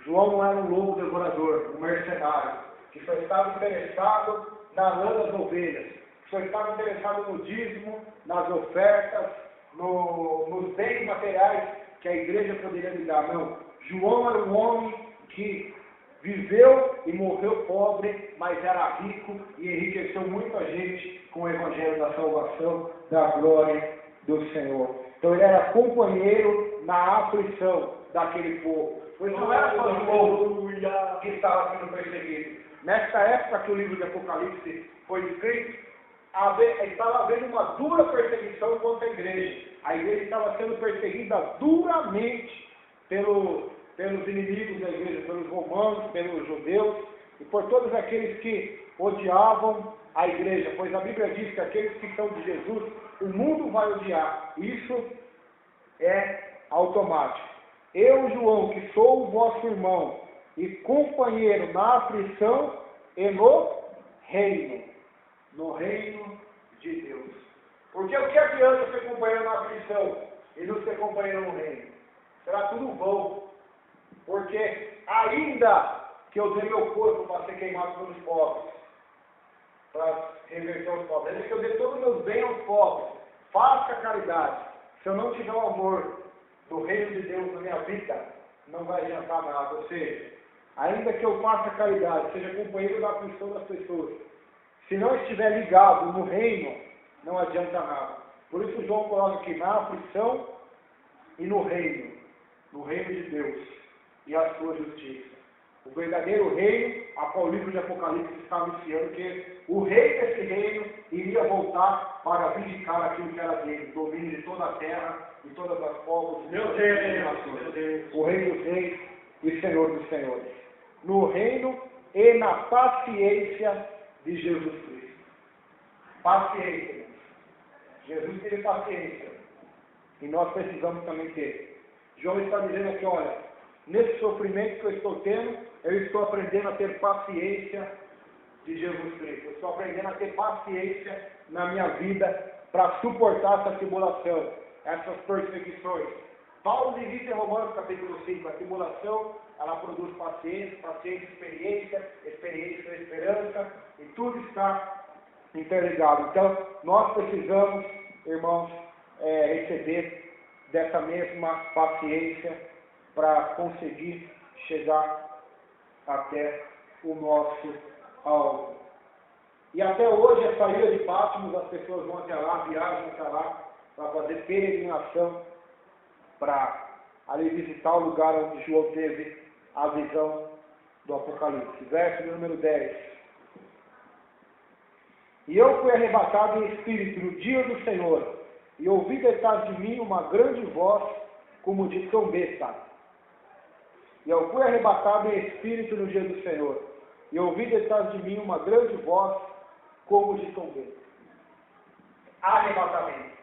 João não era um lobo devorador, um mercenário, que só estava interessado na lã das ovelhas, que só estava interessado no dízimo, nas ofertas, nos bens materiais que a igreja poderia lhe dar. Não, João era um homem que viveu e morreu pobre, mas era rico e enriqueceu muita gente com o evangelho da salvação, da glória do Senhor. Então ele era companheiro na aflição daquele povo. Pois não era só João que estava sendo perseguido. Nesta época que o livro de Apocalipse foi escrito, estava havendo uma dura perseguição contra a igreja. A igreja estava sendo perseguida duramente pelos inimigos da igreja, pelos romanos, pelos judeus e por todos aqueles que odiavam a igreja. Pois a Bíblia diz que aqueles que são de Jesus, o mundo vai odiar. Isso é automático. Eu, João, que sou o vosso irmão e companheiro na aflição e no reino de Deus. Porque o que adianta ser companheiro na aflição e não ser companheiro no reino? Será tudo vão. Porque ainda que eu dê meu corpo para ser queimado pelos pobres, para reverter os pobres, ainda que eu dê todos os meus bens aos pobres, faça caridade, se eu não tiver o amor do reino de Deus na minha vida, não vai adiantar nada. Ou seja, ainda que eu faça caridade, seja companheiro da aflição das pessoas, se não estiver ligado no reino, não adianta nada. Por isso João coloca aqui na aflição e no reino de Deus e a sua justiça. O verdadeiro reino, a qual o livro de Apocalipse está anunciando, que o rei desse reino iria voltar para vindicar aquilo que era dele, o domínio de toda a terra e todas as povos. Meu Deus, o rei dos reis e Senhor dos senhores. No reino e na paciência de Jesus Cristo. Paciência. Jesus teve paciência. E nós precisamos também ter. João está dizendo aqui, olha, nesse sofrimento que eu estou tendo, eu estou aprendendo a ter paciência de Jesus Cristo. Eu estou aprendendo a ter paciência na minha vida para suportar essa tribulação, essas perseguições. Paulo diz em Romanos capítulo 5, a tribulação, ela produz paciência, experiência, esperança, e tudo está interligado. Então, nós precisamos, irmãos, receber dessa mesma paciência para conseguir chegar até o nosso alvo. E até hoje, essa ilha de Patmos, as pessoas vão até lá, viajam até lá, para fazer peregrinação, para ali visitar o lugar onde João teve a visão do Apocalipse, verso de número 10. E eu fui arrebatado em espírito no dia do Senhor, e ouvi detrás de mim uma grande voz, como de trombeta. E eu fui arrebatado em espírito no dia do Senhor, e ouvi detrás de mim uma grande voz, como de trombeta. Arrebatamento.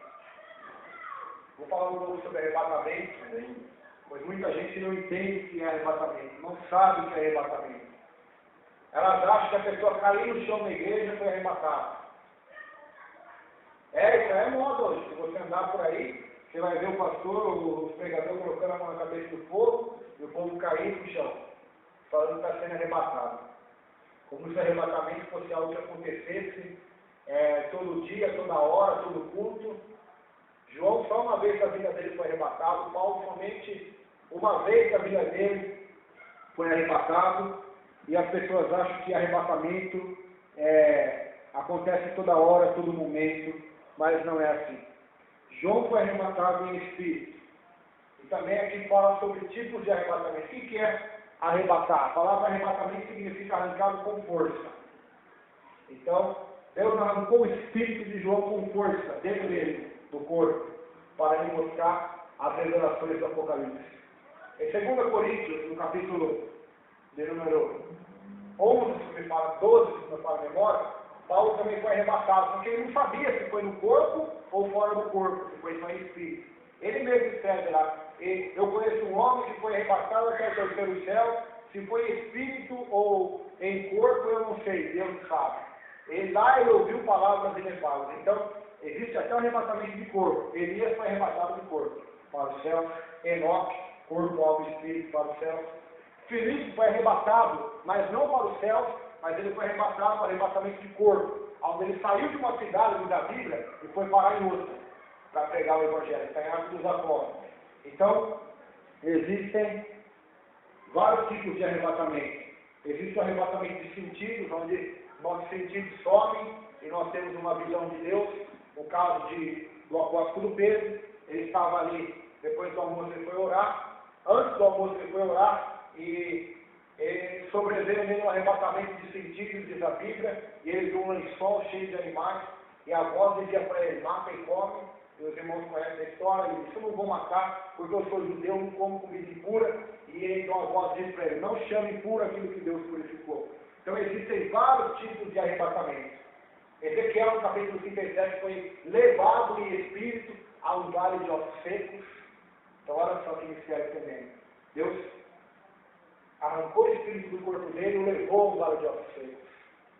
Vou falar um pouco sobre arrebatamento, pois muita gente não entende o que é arrebatamento, não sabe o que é arrebatamento. Elas acham que a pessoa caiu no chão na igreja e foi arrebatada. Isso é moda hoje. Se você andar por aí, você vai ver o pastor, os pregadores colocando a mão na cabeça do povo e o povo caindo no chão, falando que está sendo arrebatado. Como se o arrebatamento fosse algo que acontecesse todo dia, toda hora, todo culto. João só uma vez a vida dele foi arrebatado, Paulo somente uma vez a vida dele foi arrebatado, e as pessoas acham que arrebatamento acontece toda hora, todo momento, mas não é assim. João foi arrebatado em espírito. E também aqui fala sobre tipos de arrebatamento. O que é arrebatar? A palavra arrebatamento significa arrancado com força. Então, Deus arrancou o espírito de João com força dentro dele, do corpo, para lhe mostrar as revelações do Apocalipse. Em 2 Coríntios, no capítulo de número 11, se me fala 12, se me fala a memória, Paulo também foi arrebatado, porque ele não sabia se foi no corpo ou fora do corpo, se foi só em espírito. Ele mesmo escreve lá, eu conheço um homem que foi arrebatado até o terceiro céu, se foi em espírito ou em corpo, eu não sei, Deus sabe. Lá ele ouviu palavras inefáveis. Então, existe até o arrebatamento de corpo. Elias foi arrebatado de corpo para o céu. Enoque, corpo, alma e espírito para o céu. Filipe foi arrebatado, mas não para o céu, mas ele foi arrebatado para o arrebatamento de corpo. Onde ele saiu de uma cidade da Bíblia e foi parar em outra para pregar o Evangelho. Está em Atos dos Apóstolos. Então, existem vários tipos de arrebatamento. Existe o arrebatamento de sentidos, onde nossos sentidos somem e nós temos uma visão de Deus. No caso do apóstolo Pedro, ele estava ali, depois do almoço ele foi orar, antes do almoço ele foi orar, e ele sobreveio nele um arrebatamento de sentidos, diz a Bíblia, e ele viu um lençol cheio de animais, e a voz dizia para ele, mata e come. E os irmãos conhecem a história, ele disse, eu não vou matar, porque eu sou judeu, não como comida impura. E então a voz disse para ele, não chame impuro aquilo que Deus purificou. Então existem vários tipos de arrebatamento. Ezequiel, no capítulo 37, foi levado em espírito a um vale de ossos secos. Então olha só que mistério tremendo. Deus arrancou o espírito do corpo dele e o levou a um vale de ossos secos.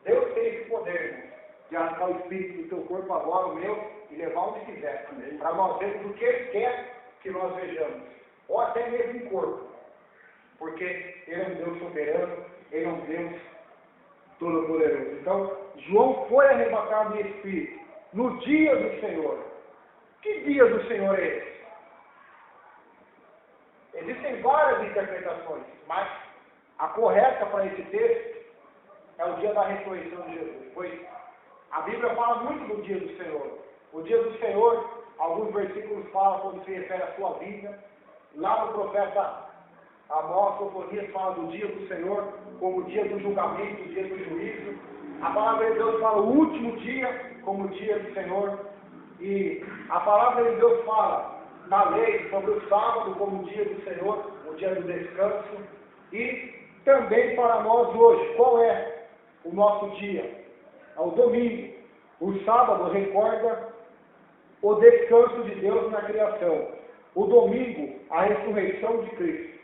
Deus tem esse poder, irmãos, de arrancar o espírito do teu corpo agora, o meu, e levar onde quiser, para nós vermos o que Ele quer que nós vejamos, ou até mesmo em corpo, porque Ele é um Deus soberano, Ele é um Deus todo-poderoso. Então, João foi arrebatado em espírito no dia do Senhor. Que dia do Senhor é esse? Existem várias interpretações, mas a correta para esse texto é o dia da ressurreição de Jesus, pois a Bíblia fala muito do dia do Senhor. O dia do Senhor, alguns versículos falam quando se refere à sua vida. Lá no profeta Amós, Sofonias fala do dia do Senhor como o dia do julgamento, o dia do juízo. A palavra de Deus fala o último dia como o dia do Senhor. E a palavra de Deus fala na lei sobre o sábado como o dia do Senhor, o dia do descanso. E também para nós hoje, qual é o nosso dia? É o domingo. O sábado recorda o descanso de Deus na criação. O domingo, a ressurreição de Cristo.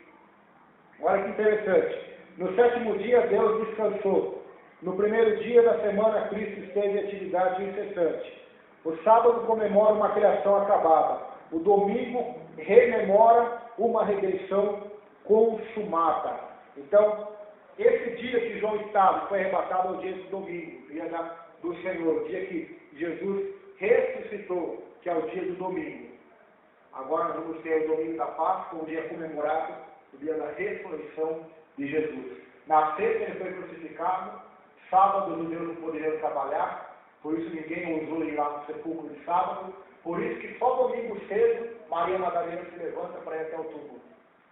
Olha que interessante. No 7º dia, Deus descansou. No primeiro dia da semana, Cristo esteve em atividade incessante. O sábado comemora uma criação acabada. O domingo rememora uma redenção consumada. Então, esse dia que João estava, foi arrebatado ao dia do domingo, dia do Senhor, o dia que Jesus ressuscitou, que é o dia do domingo. Agora nós vamos ter o domingo da Páscoa, um dia comemorado, o dia da ressurreição de Jesus. Na sexta ele foi crucificado, sábado os judeus não poderiam trabalhar, por isso ninguém ousou ir lá no sepulcro de sábado, por isso que só domingo cedo Maria Madalena se levanta para ir até o túmulo,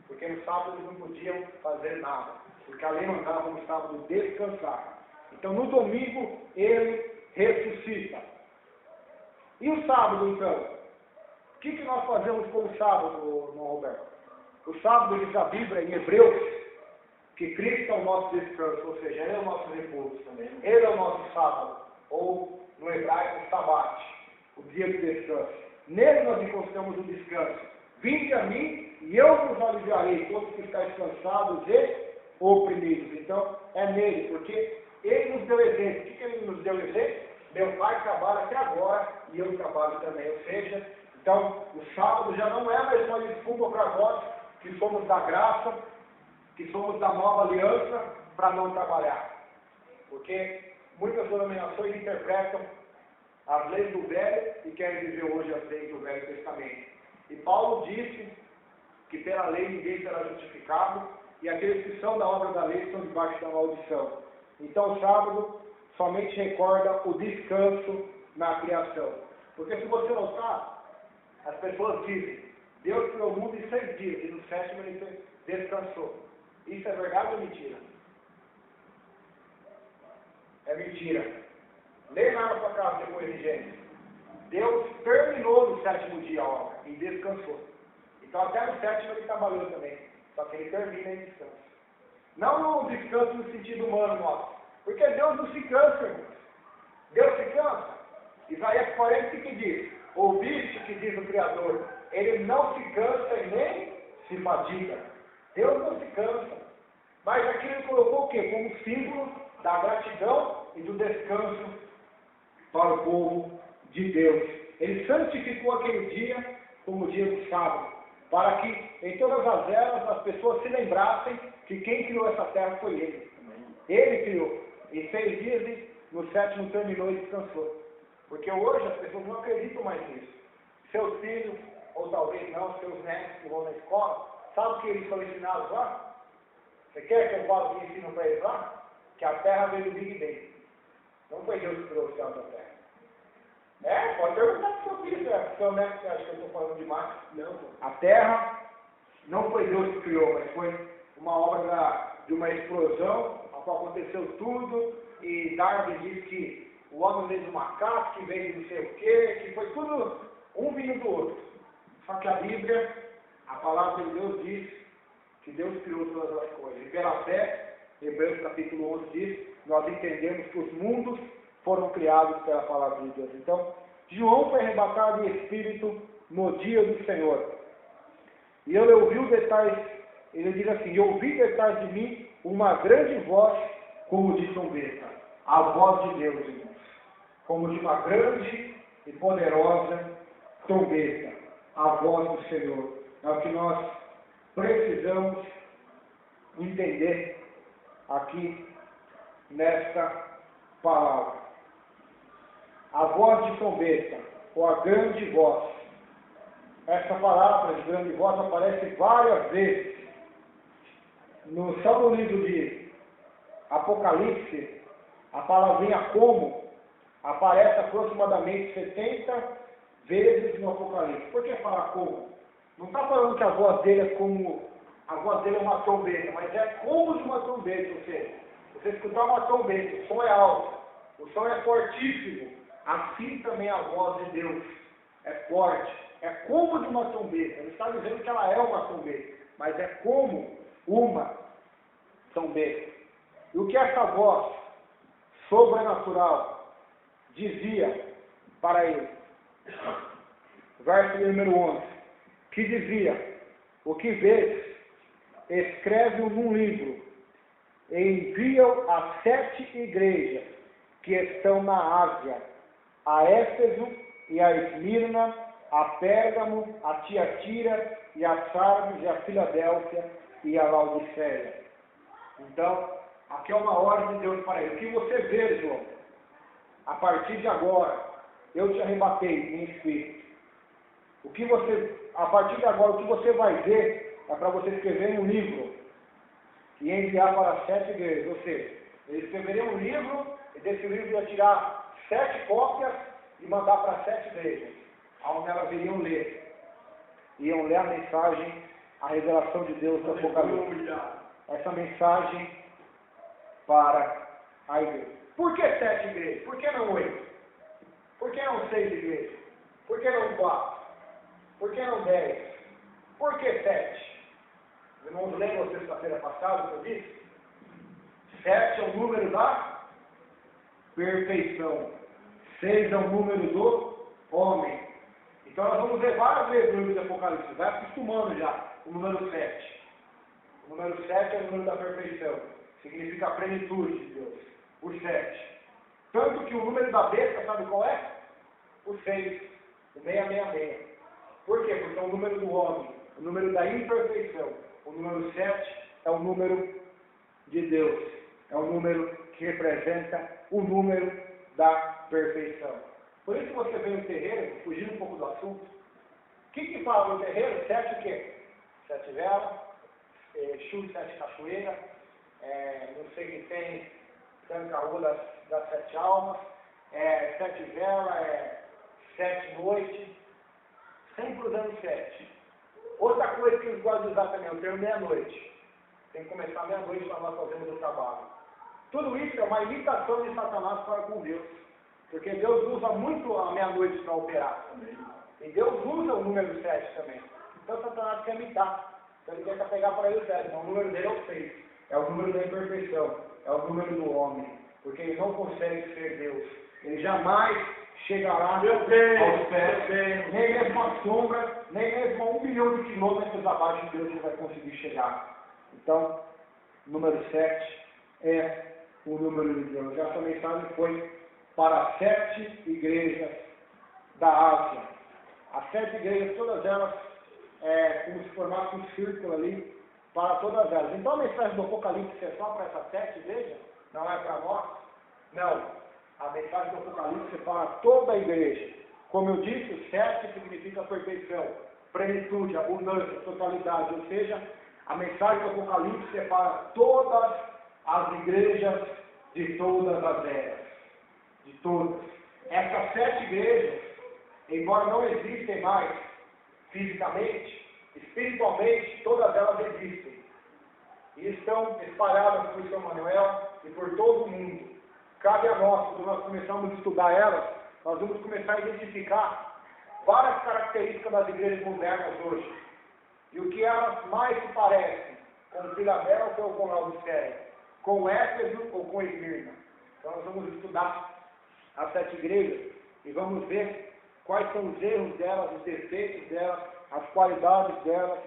porque no sábado eles não podiam fazer nada. porque a lei mandava no sábado descansar. Então, no domingo, ele ressuscita. E o sábado, então? O que nós fazemos com o sábado, irmão Roberto? O sábado, diz a Bíblia, em Hebreus, que Cristo é o nosso descanso, ou seja, Ele é o nosso repouso também. Ele é o nosso sábado, ou no hebraico, o sabate, o dia de descanso. Nele nós encontramos o descanso. Vinde a mim e eu vos aliviarei, todos que estáis cansados e oprimidos. Então, é nele, porque ele nos deu exemplo. O que ele nos deu exemplo? Meu pai trabalha até agora e eu trabalho também. Ou seja, então, o sábado já não é mais uma desculpa para nós que somos da graça, que somos da nova aliança, para não trabalhar. Porque muitas denominações interpretam as leis do Velho e querem viver hoje as leis do Velho Testamento. E Paulo disse que pela lei ninguém será justificado e aqueles que são da obra da lei estão debaixo da maldição. Então o sábado somente recorda o descanso na criação. Porque se você notar, as pessoas dizem, Deus criou o mundo em 6 dias e no 7º ele descansou. Isso é verdade ou mentira? É mentira. Leia lá na sua casa depois de Gênesis. Deus terminou no 7º dia a obra e descansou. Então até no 7º ele trabalhou também. Só que ele termina em descanso. Não no descanso no sentido humano nosso. Porque Deus não se cansa, irmãos. Deus se cansa. Isaías 40 que diz? Ouviste o que diz o Criador. Ele não se cansa e nem se fadiga. Deus não se cansa. Mas aqui ele colocou o quê? Como símbolo da gratidão e do descanso para o povo de Deus. Ele santificou aquele dia como o dia do sábado, para que em todas as eras as pessoas se lembrassem que quem criou essa terra foi Ele. Ele criou. Em 6 dias e no 7º terminou e descansou. Porque hoje as pessoas não acreditam mais nisso. Seus filhos, ou talvez não, seus netos que vão na escola, sabe o que eles são ensinados lá? Você quer que eu fale o que ensino para eles lá? Que a terra veio do Big Bang. Não foi Deus que criou o céu da terra. Pode perguntar para o seu filho, seu neto, você acha que eu estou falando demais? Não. A terra não foi Deus que criou, mas foi uma obra de uma explosão, a qual aconteceu tudo, e Darwin diz que o homem veio do macaco, que veio de não sei o quê, que foi tudo um vindo do outro. Só que a Bíblia, a palavra de Deus diz que Deus criou todas as coisas. E pela fé, Hebreus capítulo 11 diz, nós entendemos que os mundos foram criados pela palavra de Deus. Então, João foi arrebatado em espírito no dia do Senhor. E ele ouviu detalhes, ele diz assim, eu ouvi detrás de mim uma grande voz como de trombeta. A voz de Deus, irmãos. Como de uma grande e poderosa trombeta. A voz do Senhor. É o que nós precisamos entender aqui nesta palavra. A voz de trombeta, ou a grande voz. Essa palavra de grande voz aparece várias vezes. Só no livro de Apocalipse, a palavrinha como aparece aproximadamente 70 vezes no Apocalipse. Por que falar como? Não está falando que a voz dele é como, a voz dele é uma trombeta, mas é como de uma trombeta, ou seja, você escutar uma trombeta, o som é alto, o som é fortíssimo, assim também a voz de Deus é forte, é como de uma trombeta. Ele está dizendo que ela é uma trombeta, mas é como uma trombeta. E o que essa voz sobrenatural dizia para ele? Verso número 11, que dizia, o que vês, escreve-o num livro, e envia-o a 7 igrejas que estão na Ásia, a Éfeso e a Esmirna, a Pérgamo, a Tiatira e a Sardes e a Filadélfia e a Laodiceia. Então, aqui é uma ordem de Deus para ele. O que você vê, João, a partir de agora, eu te arrebatei em espírito. A partir de agora, o que você vai ver é para você escrever um livro e enviar para 7 igrejas. Ou seja, ele escreveria um livro e desse livro ia tirar 7 cópias e mandar para 7 igrejas, onde elas iriam ler. Iam ler a mensagem, a revelação de Deus do Apocalipse. essa mensagem para a igreja. Por que 7 igrejas? Por que não 8? Por que não 6 igrejas? Por que não 4? Por que não 10? Por que 7? Os irmãos lembram sexta-feira passada que eu disse? 7 é o número da perfeição. 6 é o número do homem. Então nós vamos ver várias vezes no livro de Apocalipse. Vai acostumando já o número 7. O número 7 é o número da perfeição. Significa a plenitude de Deus. O 7. Tanto que o número da besta, sabe qual é? O 6. O 666. Por quê? Porque é o número do homem. O número da imperfeição. O número 7 é o número de Deus. É o número que representa o número da perfeição. Por isso você vê no terreiro, fugindo um pouco do assunto, o que fala no terreiro? 7 o quê? 7 velas, Exu, 7 cachoeiras, não sei quem tem, Tancaú das 7 almas, 7 velas, 7 noites, sempre usando 7. Outra coisa que eles gostam de usar também é o termo meia-noite. Tem que começar meia-noite para nós fazermos o trabalho. Tudo isso é uma imitação de Satanás para com Deus. Porque Deus usa muito a meia-noite para operar também. E Deus usa o número 7 também. Então Satanás quer imitar. Então ele quer pegar para ele o 7. Mas o número dele é o 6. É o número da imperfeição. É o número do homem. Porque ele não consegue ser Deus. Ele jamais chegará aos pés. Nem mesmo a sombra, nem mesmo a 1 milhão de quilômetros abaixo de Deus ele vai conseguir chegar. Então, número 7 é o número de Deus. Essa mensagem foi para 7 igrejas da Ásia. As 7 igrejas, todas elas, como se formasse um círculo ali, para todas elas. Então a mensagem do Apocalipse é só para essas 7 igrejas? Não é para nós? Não. A mensagem do Apocalipse é para toda a igreja. Como eu disse, o 7 significa perfeição, plenitude, abundância, totalidade. Ou seja, a mensagem do Apocalipse é para todas as igrejas de todas as eras. De todas. Essas 7 igrejas, embora não existem mais fisicamente, espiritualmente, todas elas existem. E estão espalhadas por São Manuel e por todo o mundo. Cabe a nós, quando nós começamos a estudar elas, nós vamos começar a identificar várias características das igrejas modernas hoje. E o que elas mais se parecem, com Filadélfia ou com Laodiceia, com Éfeso ou com Esmirna. Então nós vamos estudar as 7 igrejas e vamos ver quais são os erros delas, os defeitos delas, as qualidades delas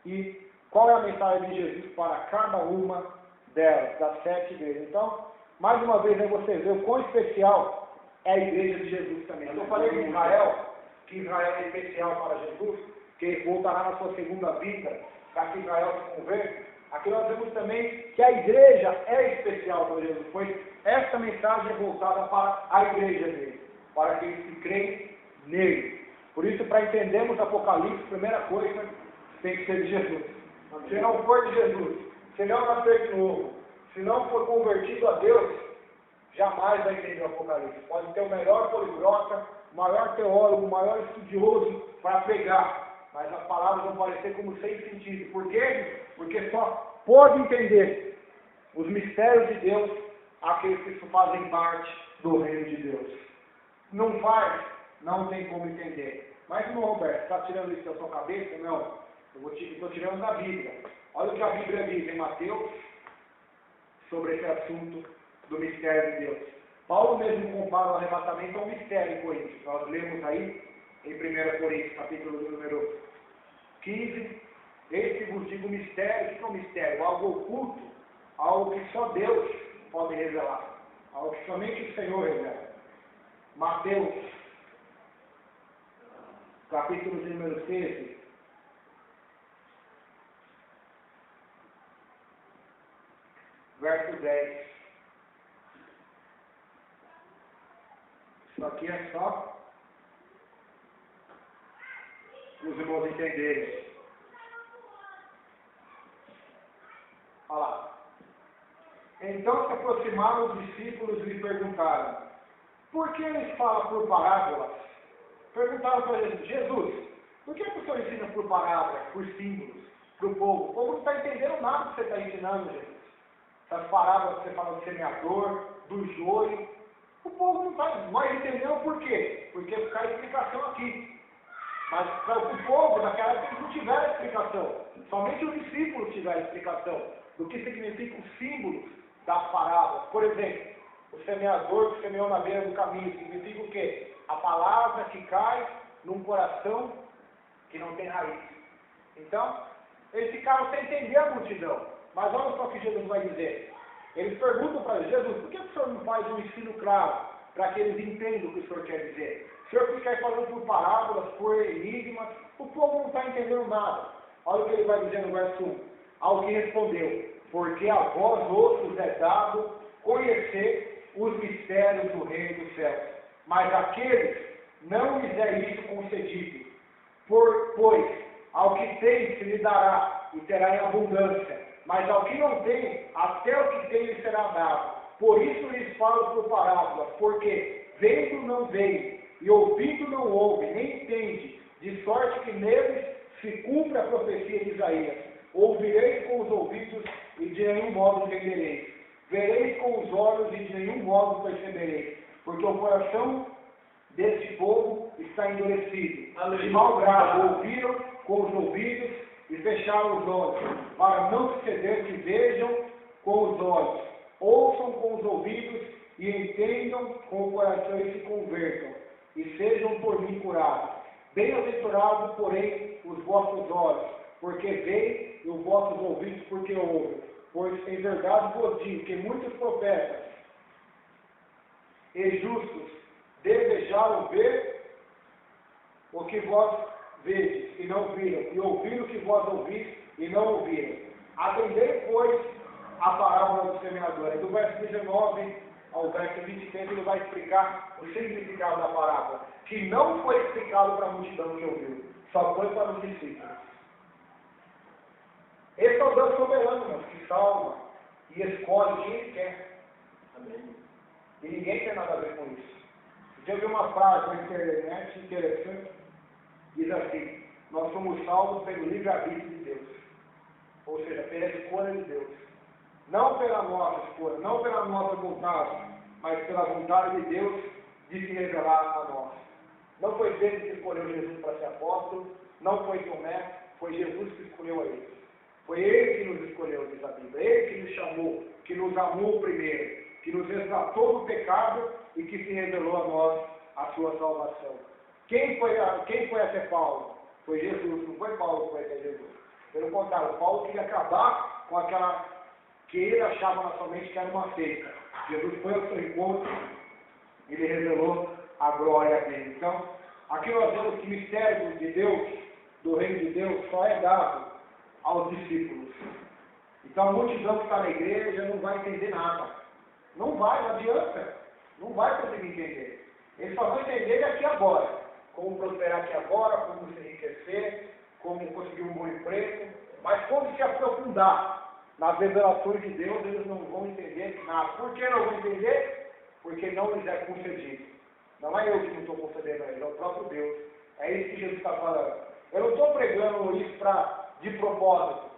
e qual é a mensagem de Jesus para cada uma delas, das 7 igrejas. Então, mais uma vez aí você vê o quão especial é a igreja de Jesus também. Eu falei de Israel, que Israel é especial para Jesus, que voltará na sua segunda vinda, para que Israel se converta. Aqui nós vemos também que a igreja é especial para Jesus, pois esta mensagem é voltada para a igreja dele, para aqueles que creem nele. Por isso, para entendermos Apocalipse, a primeira coisa tem que ser de Jesus. Se não for de Jesus, se não nascer de novo, se não for convertido a Deus, jamais vai entender o Apocalipse. Pode ter o melhor poliglota, o maior teólogo, o maior estudioso para pregar, mas as palavras vão parecer como sem sentido. Por quê? Porque só pode entender os mistérios de Deus aqueles que fazem parte do reino de Deus. Não faz, não tem como entender. Mas, irmão Roberto, está tirando isso da sua cabeça? Não. Eu estou tirando da Bíblia. Olha o que a Bíblia diz em Mateus sobre esse assunto do mistério de Deus. Paulo mesmo compara o arrebatamento ao mistério em Coríntios. Nós lemos aí em 1 Coríntios, capítulo número 15, esse vos digo mistério. O que é um mistério? Algo oculto, algo que só Deus pode revelar, algo que somente o Senhor revela. Mateus, capítulo número 13, verso 10. Isso aqui é só os irmãos entenderem. Olha lá. Então se aproximaram os discípulos e lhe perguntaram: por que eles falam por parábolas? Perguntaram para Jesus: por que o Senhor ensina por parábolas, por símbolos? para o povo. O povo não está entendendo nada do que você está ensinando, Jesus. Essas parábolas que você fala do semeador, do joio. O povo não vai entender o porquê. Porque fica a explicação aqui. Mas para o povo, naquela época, eles não tiveram explicação. Somente os discípulos tiveram explicação do que significam os símbolos das parábolas. Por exemplo, o semeador que semeou na beira do caminho significa o quê? A palavra que cai num coração que não tem raiz. Então, eles ficaram sem entender a multidão. Mas olha só o que Jesus vai dizer. Eles perguntam para Jesus, por que o Senhor não faz um ensino claro para que eles entendam o que o Senhor quer dizer? O Senhor fica aí falando por parábolas, por enigmas, o povo não está entendendo nada. Olha o que ele vai dizer no verso 1. Ao que respondeu, porque a vós outros é dado conhecer os mistérios do reino dos céus, mas àqueles não lhes é isso concedido. Pois ao que tem se lhe dará e terá em abundância, mas ao que não tem, até o que tem lhe será dado. Por isso lhes falo por parábolas, porque vendo não veem, e ouvindo não ouve, nem entende, de sorte que neles se cumpre a profecia de Isaías. Ouvireis com os ouvidos e de nenhum modo entendereis. Vereis com os olhos e de nenhum modo percebereis. Porque o coração deste povo está endurecido. De mau grado ouviram com os ouvidos e fecharam os olhos, para não suceder que vejam com os olhos, ouçam com os ouvidos e entendam com o coração e se convertam, e sejam por mim curados. Bem-aventurado, porém, os vossos olhos, porque veem, e os vossos ouvidos, porque ouvem. Pois em verdade vos digo que muitos profetas e justos desejaram ver o que vós vedes e não viram, e ouvir o que vós ouvis e não ouviram. Atendei, pois, a parábola do semeador. E do verso 19 ao verso 23 ele vai explicar o significado da parábola, que não foi explicado para a multidão que ouviu, só foi para os discípulos. Esse é o Deus soberano, irmãos, que salva e escolhe quem ele quer. Amém. E ninguém tem nada a ver com isso. Eu vi uma frase na internet interessante, diz assim: nós somos salvos pelo livre-arbítrio de Deus. Ou seja, pela escolha de Deus. Não pela nossa escolha, não pela nossa vontade, mas pela vontade de Deus de se revelar a nós. Não foi Pedro que escolheu Jesus para ser apóstolo, não foi Tomé, foi Jesus que escolheu a eles. Foi Ele que nos escolheu, diz a Bíblia. Ele que nos chamou, que nos amou primeiro, que nos resgatou do pecado e que se revelou a nós a sua salvação. Quem foi a ser Paulo? Foi Jesus, não foi Paulo que foi ser Jesus. Pelo contrário, Paulo queria acabar com aquela que ele achava na sua mente que era uma seita. Jesus foi ao seu encontro, ele revelou a glória dele. Então, aqui nós vemos que o mistério de Deus, do reino de Deus, só é dado aos discípulos. Então a multidão que está na igreja não vai entender nada. Não vai, não adianta. Não vai conseguir entender. Eles só vão entender aqui agora. Como prosperar aqui agora, como se enriquecer, como conseguir um bom emprego. Mas quando se aprofundar nas revelações de Deus, eles não vão entender nada. Por que não vão entender? Porque não lhes é concedido. Não é eu que não estou concedendo a eles, é o próprio Deus. É isso que Jesus está falando. Eu não estou pregando isso de propósito,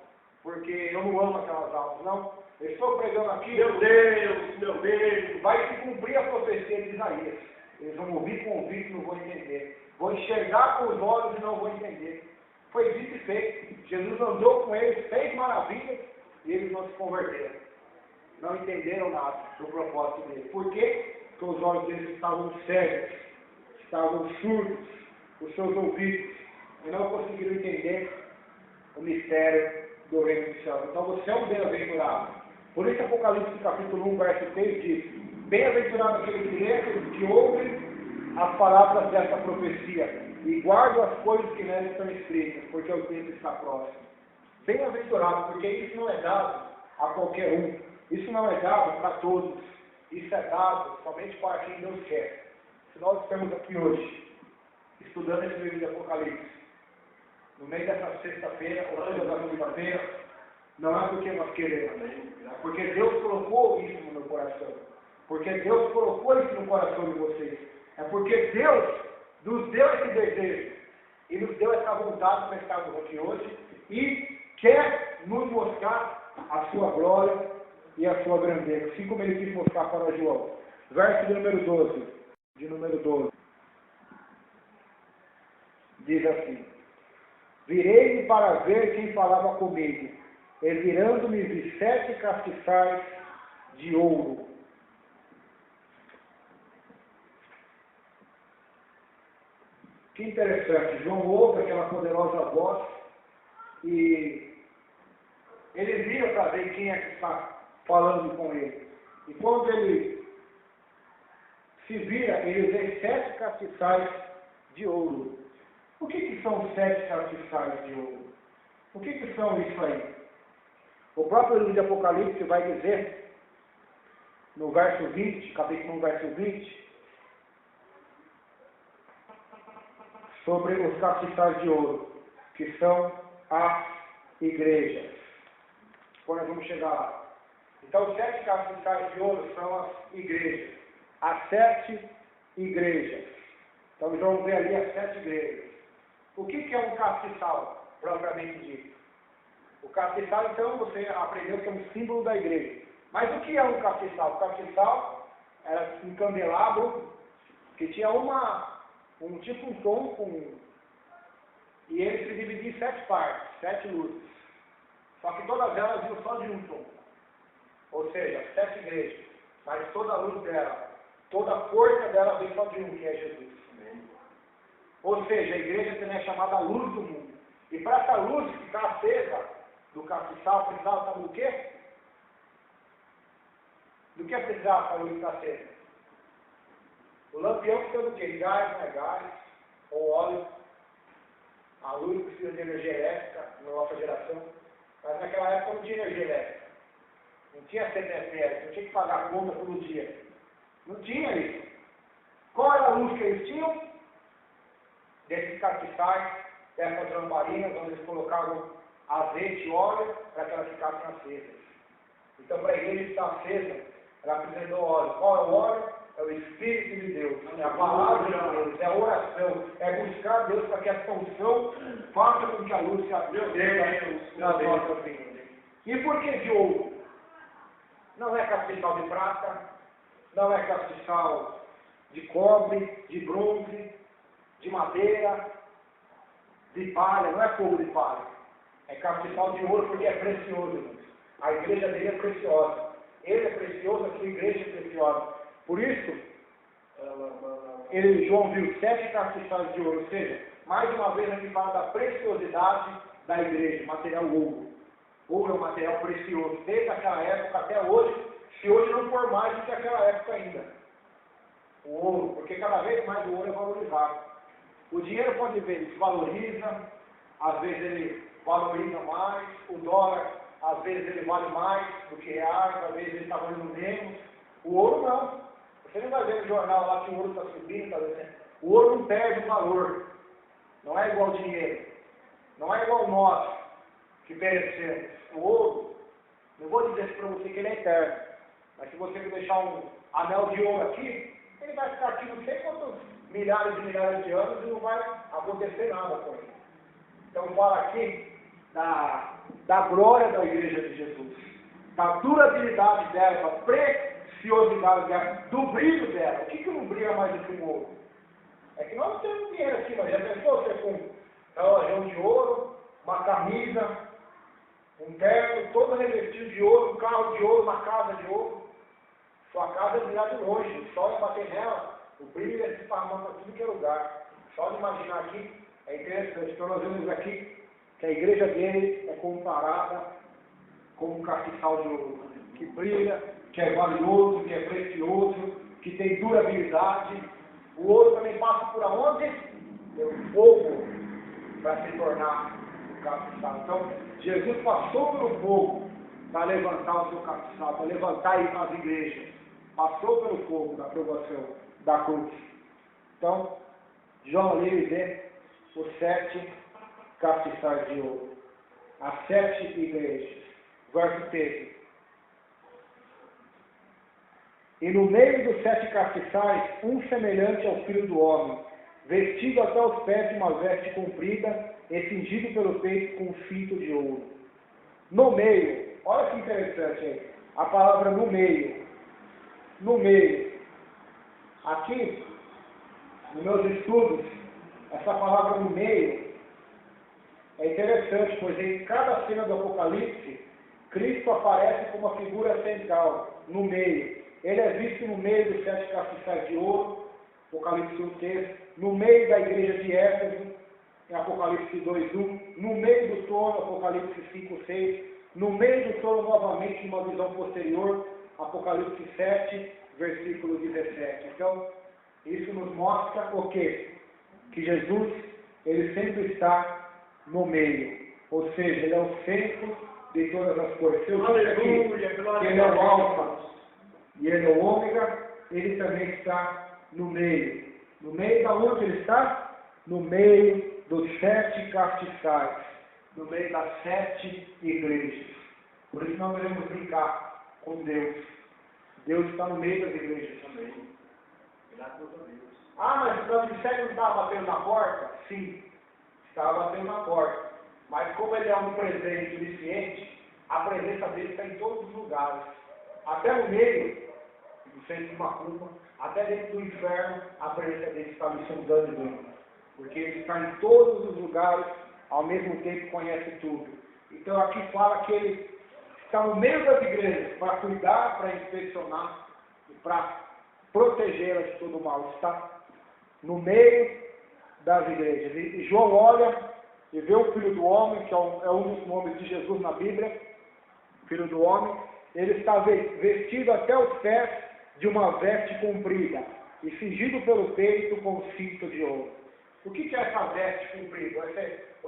porque eu não amo aquelas almas, não. Eu estou pregando aqui, meu Deus, vai se cumprir a profecia de Isaías. Eles vão ouvir com o ouvido e não vão entender. Vão enxergar com os olhos e não vão entender. Foi dito e feito. Jesus andou com eles, fez maravilhas, e eles não se converteram. Não entenderam nada do propósito dele. Por quê? Porque os olhos deles estavam cegos, estavam surdos, os seus ouvidos, e não conseguiram entender o mistério do reino dos céus. Então você é um bem-aventurado. Por isso Apocalipse capítulo 1, verso 6 diz: bem-aventurado aqueles que ouvem as palavras dessa profecia e guardam as coisas que nelas estão escritas, porque o tempo está próximo. Bem-aventurado, porque isso não é dado a qualquer um. Isso não é dado para todos. Isso é dado somente para quem Deus quer. Se nós estamos aqui hoje, estudando esse livro de Apocalipse, no meio dessa sexta-feira, ou toda da segunda-feira, não é porque nós queremos, é porque Deus colocou isso no meu coração. Porque Deus colocou isso no coração de vocês. É porque Deus nos deu esse desejo e nos deu essa vontade para estarmos aqui hoje e quer nos mostrar a sua glória e a sua grandeza, assim como ele quis mostrar para João. Verso de número 12, diz assim: virei-me para ver quem falava comigo, e virando-me vi 7 castiçais de ouro. Que interessante, João ouve aquela poderosa voz e ele vira para ver quem é que está falando com ele. E quando ele se vira, ele vê 7 castiçais de ouro. O que são 7 castiçais de ouro? O que são isso aí? O próprio livro de Apocalipse vai dizer, no verso 20, capítulo 1, verso 20, sobre os castiçais de ouro, que são as igrejas. Agora nós vamos chegar lá. Então, os 7 castiçais de ouro são as igrejas. As 7 igrejas. Então, nós vamos ver ali as 7 igrejas. O que é um castiçal, propriamente dito? O castiçal, então, você aprendeu que é um símbolo da igreja. Mas o que é um castiçal? O castiçal era um candelabro que tinha um tom e ele se dividia em 7 partes, 7 luzes. Só que todas elas iam só de um tom. Ou seja, 7 igrejas. Mas toda a luz dela, toda a força dela vem só de um, que é Jesus. Ou seja, a igreja também é chamada a luz do mundo. E para essa luz ficar acesa do castiçal, precisava saber do quê? Do que precisava essa luz ficar acesa? O lampião precisa do quê? Gás, não é gás, ou óleo. A luz precisa de energia elétrica na nossa geração. Mas naquela época não tinha energia elétrica. Não tinha CPFL, não tinha que pagar a conta todo dia. Não tinha isso. Qual era a luz que eles tinham? Desses castiçais, dessas lamparinas, onde eles colocavam azeite e óleo para que elas ficassem acesas. Então, para a igreja estar acesa, ela precisa do óleo. Qual é o óleo? É o Espírito de Deus, é a palavra de Deus, é a oração, é buscar Deus para que essa unção faça com que a luz se acenda nas nossas vidas. E por que de ouro? Não é castiçal de prata, não é castiçal de cobre, de bronze, de madeira, de palha, não é fogo de palha. É castiçal de ouro porque é precioso, irmãos. A igreja dele é preciosa. Ele é precioso, a sua igreja é preciosa. Por isso, João viu 7 castiçais de ouro, ou seja, mais uma vez aqui fala da preciosidade da igreja, material ouro. Ouro é um material precioso, desde aquela época até hoje, se hoje não for mais do que aquela época ainda. O ouro, porque cada vez mais o ouro é valorizado. O dinheiro pode ver, ele se valoriza, às vezes ele valoriza mais, o dólar, às vezes ele vale mais do que reais, às vezes ele está valendo menos. O ouro não. Você não vai ver no jornal lá que o ouro está subindo, está descendo. O ouro não perde o valor. Não é igual ao dinheiro. Não é igual nós, que perecemos. O ouro, não vou dizer para você que ele é eterno, mas se você deixar um anel de ouro aqui, ele vai ficar aqui não sei quantos milhares e milhares de anos e não vai acontecer nada com ele. Então fala aqui da glória da igreja de Jesus, da durabilidade dela, da preciosidade dela, do brilho dela. O que não brilha mais do que o ouro? É que nós temos dinheiro aqui, mas já pensou você com um relógio de ouro, uma camisa, um terno, todo revestido de ouro, um carro de ouro, uma casa de ouro. Sua casa brilhar de longe, o sol ia bater nela, o brilho ia se esparramar para tudo que é lugar. Só de imaginar aqui, é interessante. Então nós vemos aqui que a igreja dele é comparada com um castiçal de ouro, que brilha, que é valioso, que é precioso, que tem durabilidade. O ouro também passa por aonde? Pelo fogo, para se tornar um castiçal. Então, Jesus passou pelo fogo para levantar o seu castiçal, para levantar as igrejas. Passou pelo fogo da provação da cruz. Então, João ali vê os 7 castiçais de ouro, as 7 igrejas. Verso 13. E no meio dos 7 castiçais, um semelhante ao Filho do Homem, vestido até os pés de uma veste comprida e cingido pelo peito com um cinto de ouro. No meio. Olha que interessante aí. A palavra no meio. No meio. Aqui, nos meus estudos, essa palavra no meio é interessante, pois em cada cena do Apocalipse, Cristo aparece como a figura central, no meio. Ele é visto no meio dos 7 castiçais de ouro, Apocalipse 1:3, no meio da igreja de Éfeso, em Apocalipse 2:1, no meio do trono, Apocalipse 5:6, no meio do trono novamente, numa visão posterior, Apocalipse 7, versículo 17. Então, isso nos mostra o quê? Que Jesus, ele sempre está no meio. Ou seja, ele é o centro de todas as coisas. Se eu disse aqui que ele é o alfa e ele é o ômega, ele também está no meio. No meio da onde ele está? No meio dos 7 castiçais. No meio das 7 igrejas. Por isso não devemos brincar com Deus. Deus está no meio das igrejas também. Graças a Deus. Ah, mas o Melquisedeque não estava batendo na porta? Sim, estava batendo na porta. Mas como ele é onipresente e onisciente, a presença dele está em todos os lugares. Até no meio do centro de Macumba, até dentro do inferno, a presença dele está me sondando dentro. Porque ele está em todos os lugares, ao mesmo tempo conhece tudo. Então aqui fala que ele está no meio das igrejas para cuidar, para inspecionar e para protegê-las de todo o mal. Está no meio das igrejas. E João olha e vê o Filho do Homem, que é um dos nomes de Jesus na Bíblia, Filho do Homem. Ele está vestido até os pés de uma veste comprida e cingido pelo peito com cinto de ouro. O que é essa veste comprida?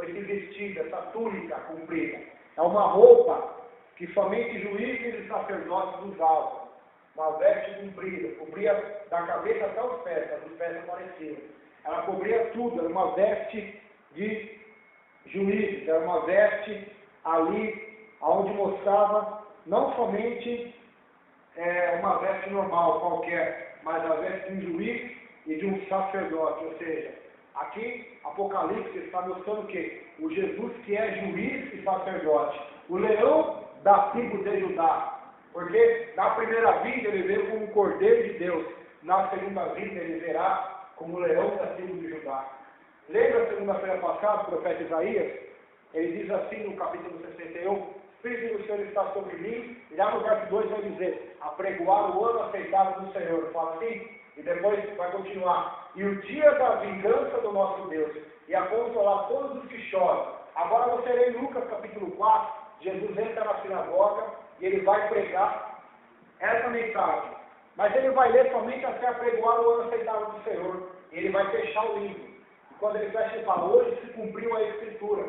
Esse vestido, essa túnica comprida? É uma roupa que somente juízes e sacerdotes usavam. Uma veste comprida, cobria da cabeça até os pés apareciam. Ela cobria tudo, era uma veste de juízes, era uma veste ali, onde mostrava não somente uma veste normal, qualquer, mas a veste de um juiz e de um sacerdote. Ou seja, aqui Apocalipse está mostrando que o Jesus que é juiz e sacerdote, o leão da tribo de Judá, porque na primeira vinda ele veio como um cordeiro de Deus, na segunda vinda ele virá como o leão da tribo de Judá. Lembra segunda-feira passada, o profeta Isaías? Ele diz assim no capítulo 61, o Espírito do Senhor está sobre mim, e lá no verso 2 vai dizer, apregoar o ano aceitável do Senhor. Fala assim, e depois vai continuar, e o dia da vingança do nosso Deus, e a consolar todos os que choram. Agora você lê em Lucas capítulo 4, Jesus entra na sinagoga, e ele vai pregar essa mensagem. Mas ele vai ler somente até apregoar o ano aceitável do Senhor. E ele vai fechar o livro. E quando ele fecha, ele fala, hoje se cumpriu a Escritura.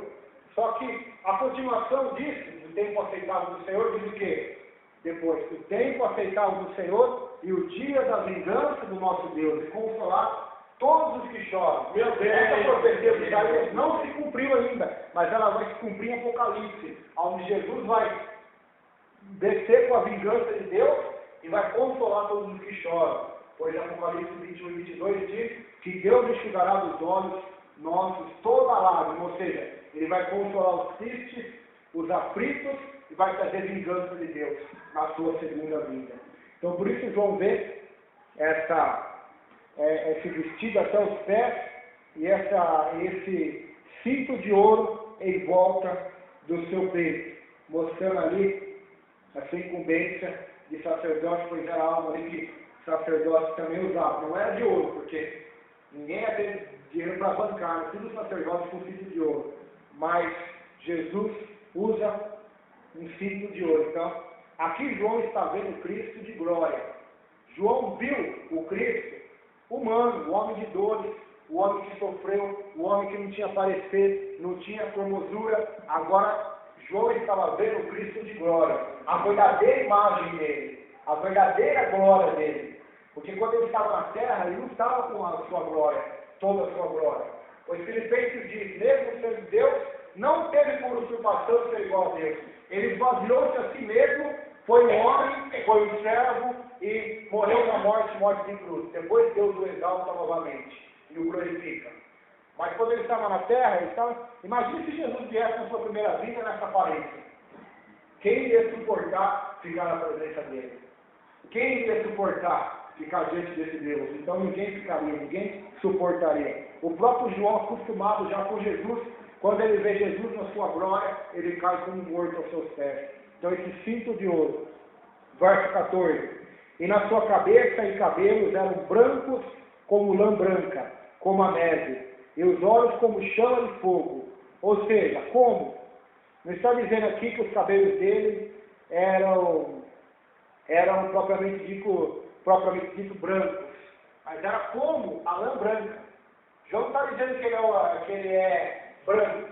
Só que a continuação disso, do tempo aceitável do Senhor, diz o quê? Depois, o tempo aceitável do Senhor e o dia da vingança do nosso Deus. E consolar todos os que choram. Meu Deus, essa profecia de Isaías não se cumpriu ainda. Mas ela vai se cumprir em Apocalipse. Onde Jesus vai descer com a vingança de Deus e vai consolar todos os que choram. Pois Apocalipse 21 e 22 diz que Deus enxugará dos olhos nossos toda a lágrima, ou seja, ele vai consolar os tristes, os aflitos e vai trazer vingança de Deus na sua segunda vinda. Então por isso João vê esse vestido até os pés e esse cinto de ouro em volta do seu peito, mostrando ali a sua incumbência de sacerdote, pois era algo ali que sacerdotes também usavam. Não era de ouro, porque ninguém ia ter dinheiro para bancar, né? Tudo sacerdote com cinto de ouro. Mas Jesus usa um cinto de ouro. Então, aqui João está vendo Cristo de glória. João viu o Cristo humano, o homem de dores, o homem que sofreu, o homem que não tinha parecer, não tinha formosura. Agora, João estava vendo o Cristo de glória, a verdadeira imagem dele, a verdadeira glória dele. Porque quando ele estava na terra, ele não estava com a sua glória, toda a sua glória. Pois Filipenses diz, mesmo sendo Deus, não teve por usurpação ser igual a Deus. Ele esvaziou-se a si mesmo, foi um homem, foi um servo e morreu na morte de cruz. Depois Deus o exalta novamente e o glorifica. Mas quando ele estava na terra, imagine se Jesus viesse na sua primeira vinda nessa aparência. Quem ia suportar ficar na presença dele? Quem ia suportar ficar diante desse Deus? Então ninguém ficaria, ninguém suportaria. O próprio João, acostumado já com Jesus, quando ele vê Jesus na sua glória, ele cai como morto aos seus pés. Então esse cinto de ouro. Verso 14. E na sua cabeça e cabelos eram brancos como lã branca, como a neve, e os olhos como chama de fogo. Ou seja, como? Não está dizendo aqui que os cabelos dele eram propriamente dito brancos, mas era como a lã branca. João não está dizendo que ele é branco,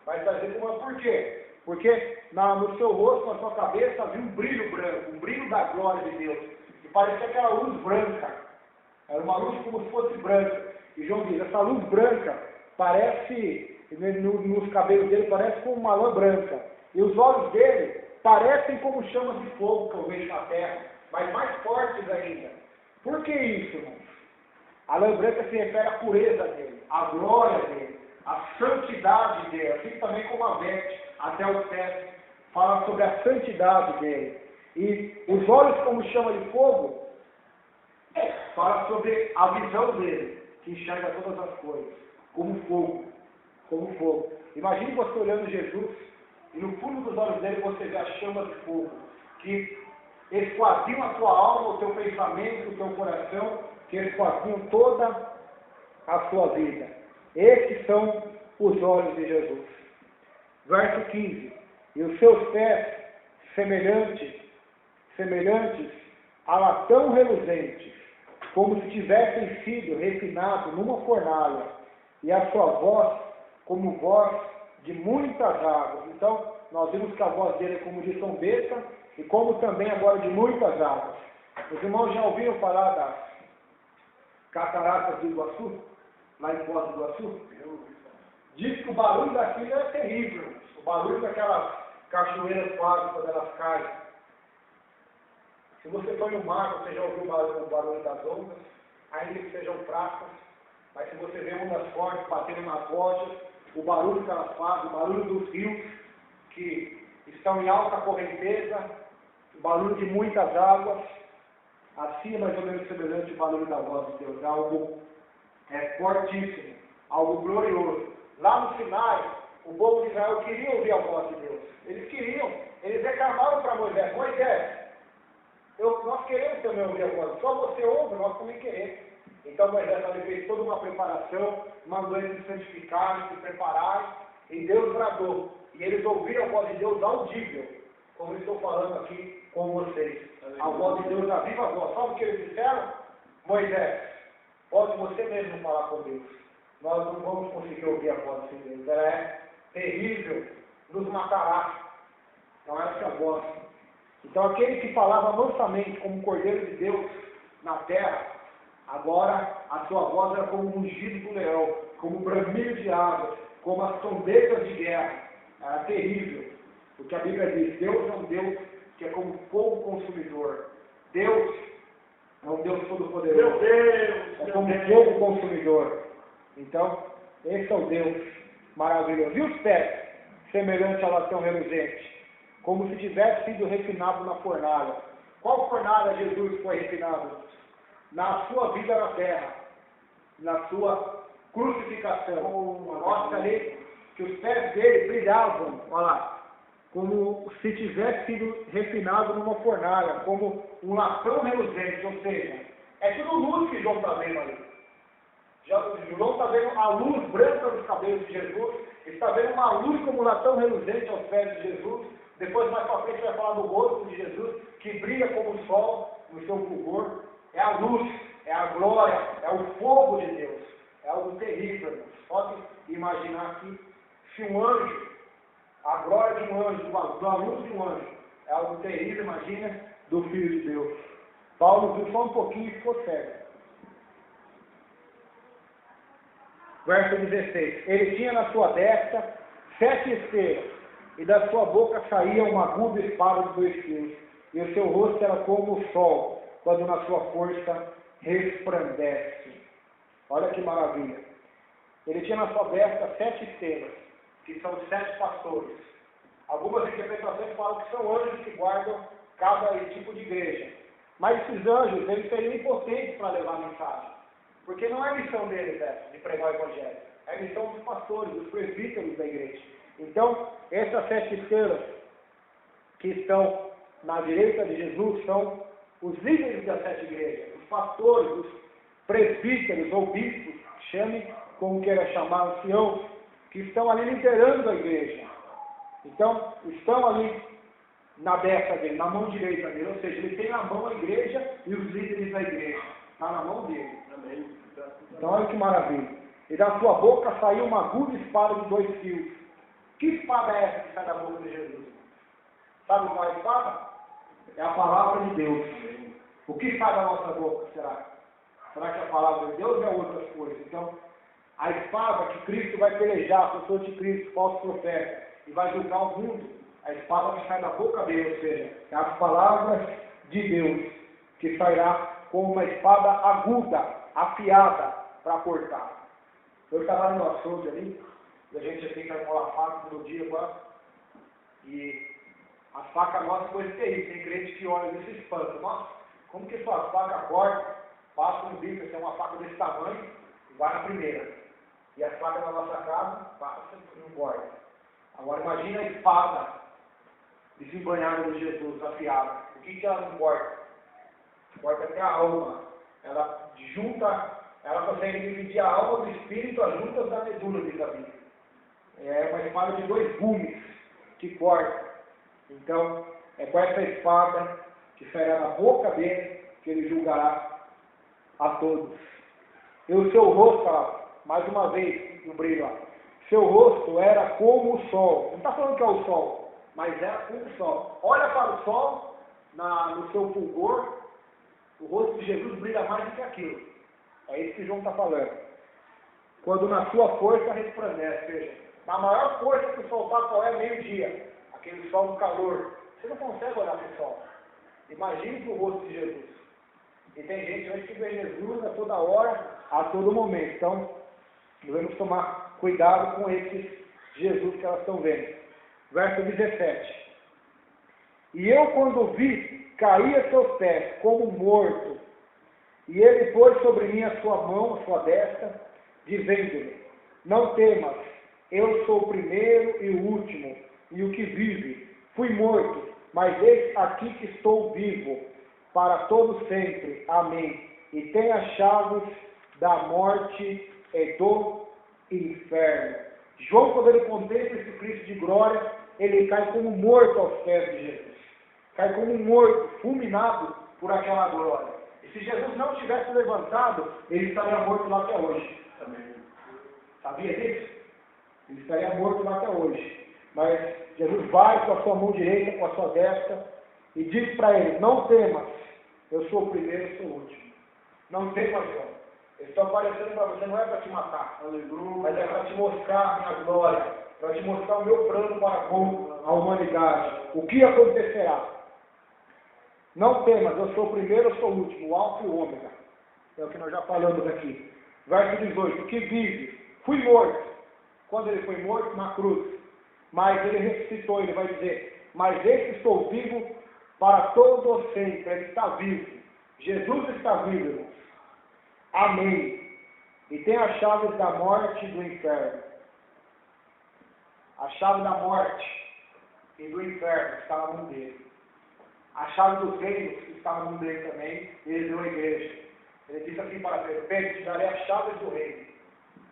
mas está dizendo por quê? Porque no seu rosto, na sua cabeça, havia um brilho branco, um brilho da glória de Deus. E parecia aquela luz branca. Era uma luz como se fosse branca. E João diz, essa luz branca parece, nos cabelos dele, parece como uma lã branca. E os olhos dele parecem como chamas de fogo que eu vejo na terra, mas mais fortes ainda. Por que isso, irmãos? A lã branca se refere à pureza dele, à glória dele, à santidade dele, assim também como a veste, até os pés, fala sobre a santidade dele. E os olhos como chama de fogo, fala sobre a visão dele, que enxerga todas as coisas, como fogo, como fogo. Imagine você olhando Jesus, e no fundo dos olhos dele você vê a chama de fogo, que esquadriam a tua alma, o teu pensamento, o teu coração, que esquadriam toda a sua vida. Esses são os olhos de Jesus. Verso 15. E os seus pés semelhantes a latão reluzentes, como se tivessem sido refinados numa fornalha, e a sua voz como voz de muitas águas. Então, nós vimos que a voz dele é como de trombeta, e como também agora de muitas águas. Os irmãos já ouviram falar das cataratas do Iguaçu? Lá em Foz do Iguaçu? Diz que o barulho daquilo é terrível. O barulho daquelas cachoeiras quase quando elas caem. Se você foi no mar, você já ouviu o barulho das ondas, ainda que sejam fracas, mas se você vê ondas fortes batendo nas rochas, o barulho que elas fazem, o barulho dos rios que estão em alta correnteza, o barulho de muitas águas, assim é mais ou menos semelhante ao barulho da voz de Deus, algo fortíssimo, algo glorioso. Lá no Sinai, o povo de Israel queria ouvir a voz de Deus. Eles queriam, eles reclamaram para Moisés, nós queremos também ouvir a voz, só você ouve, nós também queremos. Então Moisés ali fez toda uma preparação, mandou eles se santificarem, se prepararem, e Deus bradou. E eles ouviram a voz de Deus audível, como eu estou falando aqui com vocês. A voz de Deus, a viva voz. Sabe o que eles disseram? Moisés, pode você mesmo falar com Deus. Nós não vamos conseguir ouvir a voz de Deus. Ela é terrível, nos matará. Então essa é a voz. Então aquele que falava mansamente como Cordeiro de Deus na terra, agora a sua voz era como o mugido do leão, como o bramido de águas, como as trombetas de guerra. Era terrível. Porque a Bíblia diz, Deus é um Deus que é como fogo consumidor. Deus é um Deus todo-poderoso. Meu Deus! É como fogo consumidor. Então, esse é o Deus maravilhoso. E os pés, semelhante a latão reluzente, como se tivesse sido refinado na fornalha. Qual fornalha Jesus foi refinado? Na sua vida na terra, na sua crucificação. Mostra ali que os pés dele brilhavam, olha lá, como se tivesse sido refinado numa fornalha, como um latão reluzente, ou seja, é tudo luz que João está vendo ali. João está vendo a luz branca dos cabelos de Jesus, está vendo uma luz como um latão reluzente aos pés de Jesus. Depois, mais para frente, vai falar do rosto de Jesus, que brilha como o sol no seu fulgor. É a luz, é a glória, é o fogo de Deus. É algo terrível, irmãos. Pode imaginar que se um anjo, a glória de um anjo, a luz de um anjo, é algo terrível, imagina, do Filho de Deus. Paulo viu só um pouquinho e ficou cego. Verso 16. Ele tinha na sua destra 7 estrelas, e da sua boca saía uma aguda espada de 2 fios, e o seu rosto era como o sol, quando na sua força resplandece. Olha que maravilha. Ele tinha na sua destra 7 estrelas, que são os 7 pastores. Algumas interpretações falam que são anjos que guardam cada tipo de igreja. Mas esses anjos, eles seriam impotentes para levar a mensagem. Porque não é missão deles essa, de pregar o evangelho. É missão dos pastores, dos presbíteros da igreja. Então, essas 7 estrelas que estão na direita de Jesus são os líderes das 7 igrejas, os pastores, os presbíteros ou bispos, chame como queira chamar, anciãos, que estão ali liderando a igreja. Então, estão ali na destra dele, na mão direita dele, ou seja, ele tem na mão a igreja e os líderes da igreja. Está na mão dele. Então, olha que maravilha. E da sua boca saiu uma aguda espada de 2 fios. Que espada é essa que sai da boca de Jesus? Sabe qual é a espada? É a palavra de Deus. O que sai da nossa boca, será? Será que é a palavra de Deus ou é outras coisas? Então, a espada que Cristo vai pelejar com o anticristo, falso profeta, e vai julgar o mundo, a espada que sai da boca dele, ou seja, é as palavras de Deus, que sairá com uma espada aguda, afiada, para cortar. Eu estava no açougue ali, e a gente tem que armolar a faca todo dia agora, e a faca nossa é coisa terrível, tem crente que olha e se espanta. Nossa, como que sua faca corta, passa um bico, se é uma faca desse tamanho, e vai na primeira. E a faca da nossa casa, passa e não corta. Agora imagina a espada desembanhada de Jesus, afiada. O que ela não corta? Corta até a alma. Ela junta, ela consegue dividir a alma do espírito, as juntas da medula, diz a Bíblia. É uma espada de 2 gumes que corta. Então, é com essa espada que sairá da boca dele que ele julgará a todos. E o seu rosto, ó, mais uma vez, no brilho, ó, seu rosto era como o sol. Não está falando que é o sol, mas era como o sol. Olha para o sol, no seu fulgor, o rosto de Jesus brilha mais do que aquilo. É isso que João está falando. Quando na sua força resplandece, ou seja, na maior força que o sol está, qual é? Meio-dia. Aquele sol do calor. Você não consegue olhar para o sol. Imagine para o rosto de Jesus. E tem gente hoje que vê Jesus a toda hora, a todo momento. Então, devemos tomar cuidado com esse Jesus que elas estão vendo. Verso 17. E eu, quando vi, caí a seus pés como morto. E ele pôs sobre mim a sua mão, a sua destra, dizendo-me: não temas, eu sou o primeiro e o último, e o que vive. Fui morto, mas eis aqui que estou vivo, para todo sempre. Amém. E tenho as chaves da morte e do inferno. João, quando ele contempla esse Cristo de glória, ele cai como morto aos pés de Jesus. Cai como morto, fulminado por aquela glória. E se Jesus não tivesse levantado, ele estaria morto lá até hoje. Amém. Sabia disso? Ele estaria morto lá até hoje. Mas Jesus vai com a sua mão direita, com a sua destra, e diz para ele: não temas, eu sou o primeiro e sou o último. Não temas, João. Eu estou aparecendo para você, não é para te matar, aleluia, mas é para te mostrar a minha glória, para te mostrar o meu plano para com a humanidade. O que acontecerá? Não temas, eu sou o primeiro, eu sou o último, o alfa e o ômega. É o que nós já falamos aqui. Verso 18, que vive, fui morto. Quando ele foi morto? Na cruz. Mas ele ressuscitou, ele vai dizer: mas esse estou vivo para todo sempre. Ele está vivo. Jesus está vivo, irmãos. Amém. E tem as chaves da morte e do inferno. A chave da morte e do inferno está na mão dele. A chave dos reinos está na mão dele também. Ele deu a igreja. Ele disse assim para Pedro: Pedro, te darei as chaves do reino.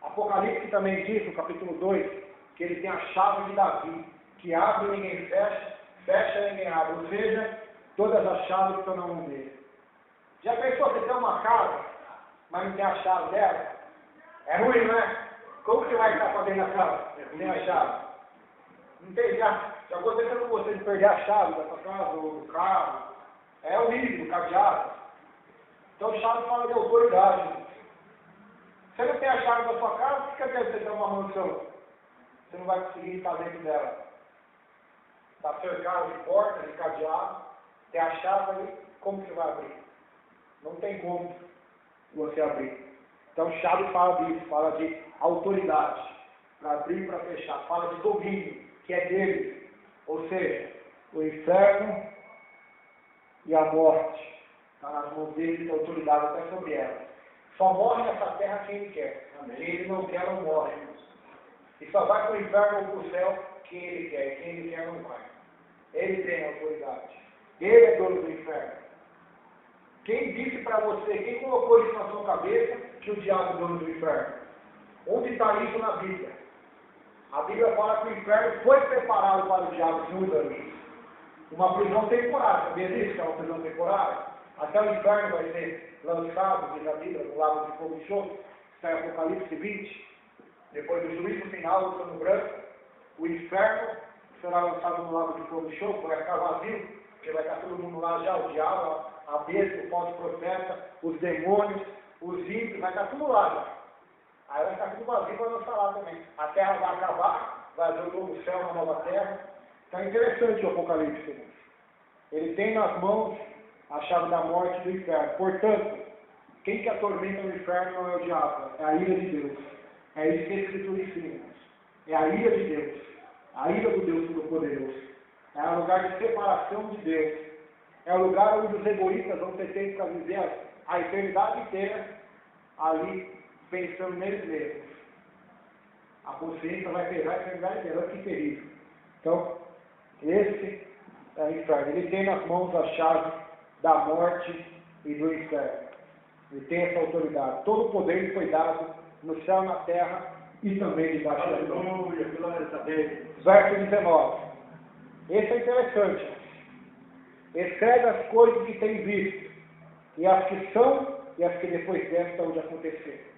Apocalipse também diz, no capítulo 2, que ele tem a chave de Davi, que abre e ninguém fecha, fecha e ninguém abre. Ou seja, todas as chaves estão na mão dele. Já pensou que tem uma casa, mas não tem a chave dela? É ruim, não é? Como que vai estar para dentro da casa? Sem a chave. Não tem, já aconteceu com você de perder a chave da sua casa ou do carro? É horrível, o cadeado. Então, chave fala de autoridade. Você não tem a chave da sua casa, o que quer dizer você ter uma mansão? Você não vai conseguir estar dentro dela. Está cercado de portas, de cadeado, tem a chave ali, como que você vai abrir? Não tem como você abrir. Então, chave fala disso, fala de autoridade, para abrir e para fechar, fala de domínio, que é dele. Ou seja, o inferno e a morte está nas mãos dele e tem autoridade até sobre ela. Só morre nessa terra quem ele quer. Quem ele não quer, não morre. E só vai para o inferno ou para o céu quem ele quer. Quem ele quer, não vai. Ele tem autoridade. Ele é dono do inferno. Quem disse para você, quem colocou isso na sua cabeça, que o diabo é dono do inferno? Onde está isso na Bíblia? A Bíblia fala que o inferno foi preparado para o diabo, segundo anos. Uma prisão temporária. Sabia disso, que é uma prisão temporária? Até o inferno vai ser lançado, diz a Bíblia, no lago de fogo e enxofre. Está em Apocalipse 20. Depois do juízo final, do trono branco, o inferno será lançado no lago de fogo e enxofre, vai ficar vazio, porque vai estar todo mundo lá já, o diabo, a besta, o falso profeta, os demônios, os ímpios, vai estar tudo lá já. Aí vai estar tudo vazio, vai lançar lá também. A terra vai acabar, vai haver um novo céu, uma nova terra. Então é interessante o Apocalipse, irmãos. Ele tem nas mãos a chave da morte e do inferno. Portanto, quem que atormenta o inferno não é o diabo, é a ira de Deus. É isso que a Escritura ensina, irmãos. É a ira de Deus. A ira do Deus Todo-Poderoso. É um lugar de separação de Deus. É o lugar onde os egoístas vão ter tempo para viver a eternidade inteira ali, pensando neles mesmos. A consciência vai pesar a eternidade inteira. Olha que terrível. Então, esse é o inferno. Ele tem nas mãos a chave da morte e do inferno. Ele tem essa autoridade. Todo o poder lhe foi dado no céu, na terra e também debaixo da terra. Aleluia, glória a Deus. Verso 19. Esse é interessante. Escreve as coisas que tem visto, e as que são, e as que depois desta hão de acontecer.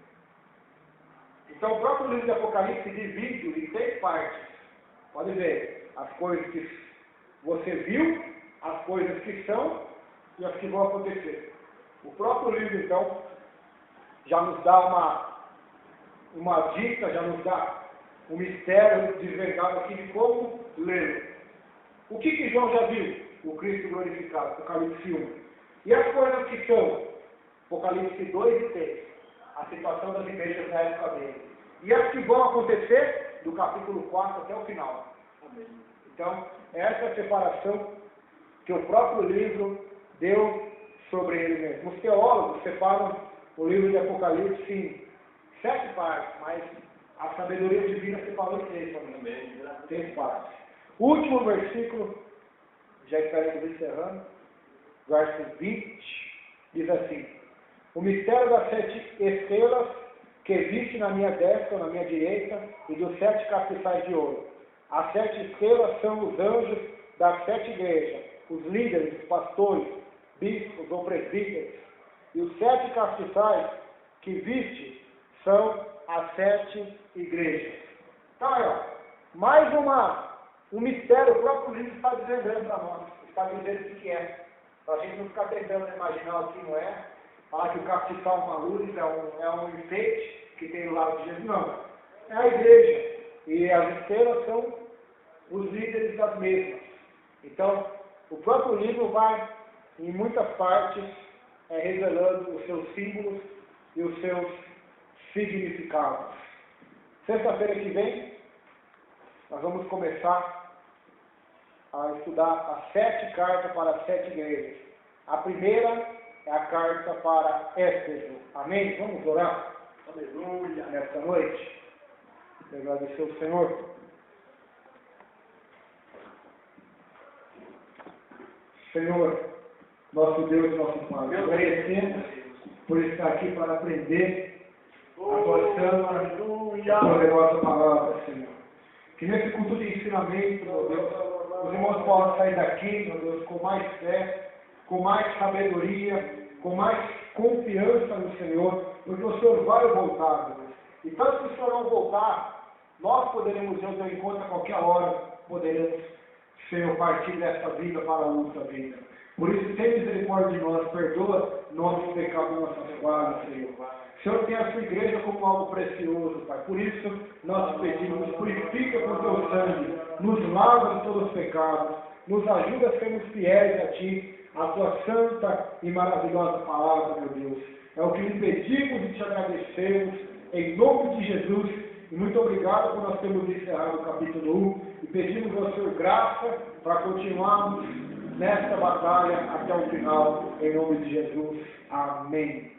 Então, o próprio livro de Apocalipse divide em 3 partes. Pode ver, as coisas que você viu, as coisas que são, e as que vão acontecer. O próprio livro, então, já nos dá uma dica, já nos dá um mistério desvendado aqui de como lê-lo. O que João já viu? O Cristo glorificado, Apocalipse 1. E as coisas que são? Apocalipse 2 e 3. A situação das igrejas na época dele. E as que vão acontecer? Do capítulo 4 até o final. Amém. Então, essa é a separação que o próprio livro deu sobre ele mesmo. Os teólogos separam o livro de Apocalipse em 7 partes, mas a sabedoria divina separou em 3 também. 3 partes. O último versículo, já estaremos encerrando, verso 20, diz assim: o mistério das 7 estrelas que viste na minha destra ou na minha direita e dos 7 castiçais de ouro. As 7 estrelas são os anjos das 7 igrejas, os líderes, os pastores, bispos ou presbíteros. E os 7 castiçais que viste são as 7 igrejas. Então, aí, ó, mais um mistério, o próprio livro está dizendo para nós, está dizendo o que é. Para a gente não ficar tentando imaginar o que não é, falar que o castiçal é uma luz, é um enfeite que tem do lado de Jesus. Não, é a igreja. E as estrelas são os líderes das mesmas. Então, o próprio livro vai, em muitas partes, revelando os seus símbolos e os seus significados. Sexta-feira que vem, nós vamos começar a estudar as 7 cartas para as 7 igrejas. A primeira é a carta para Éfeso. Amém? Vamos orar? Aleluia. Nesta noite. Agradecer ao Senhor. Senhor, nosso Deus e nosso Pai, agradecemos por estar aqui para aprender a tua santa, a poderosa palavra, Senhor. Que nesse culto de ensinamento, meu Deus, os irmãos possam sair daqui, meu Deus, com mais fé, com mais sabedoria, com mais confiança no Senhor, porque o Senhor vai voltar, meu Deus. E tanto que o Senhor não voltar, nós poderemos ir ao teu encontro a qualquer hora, poderemos, Senhor, partir desta vida para a outra vida. Por isso, tem misericórdia de nós, perdoa nossos pecados, nossas falhas, Senhor. O Senhor tem a sua igreja como algo precioso, Pai. Por isso, nós pedimos, nos purifica com teu sangue, nos lava de todos os pecados, nos ajuda a sermos fiéis a Ti, a Tua santa e maravilhosa palavra, meu Deus. É o que lhe pedimos e te agradecemos, em nome de Jesus, E muito obrigado por nós termos encerrado o capítulo 1 e pedimos ao Senhor graça para continuarmos nesta batalha até o final, em nome de Jesus. Amém.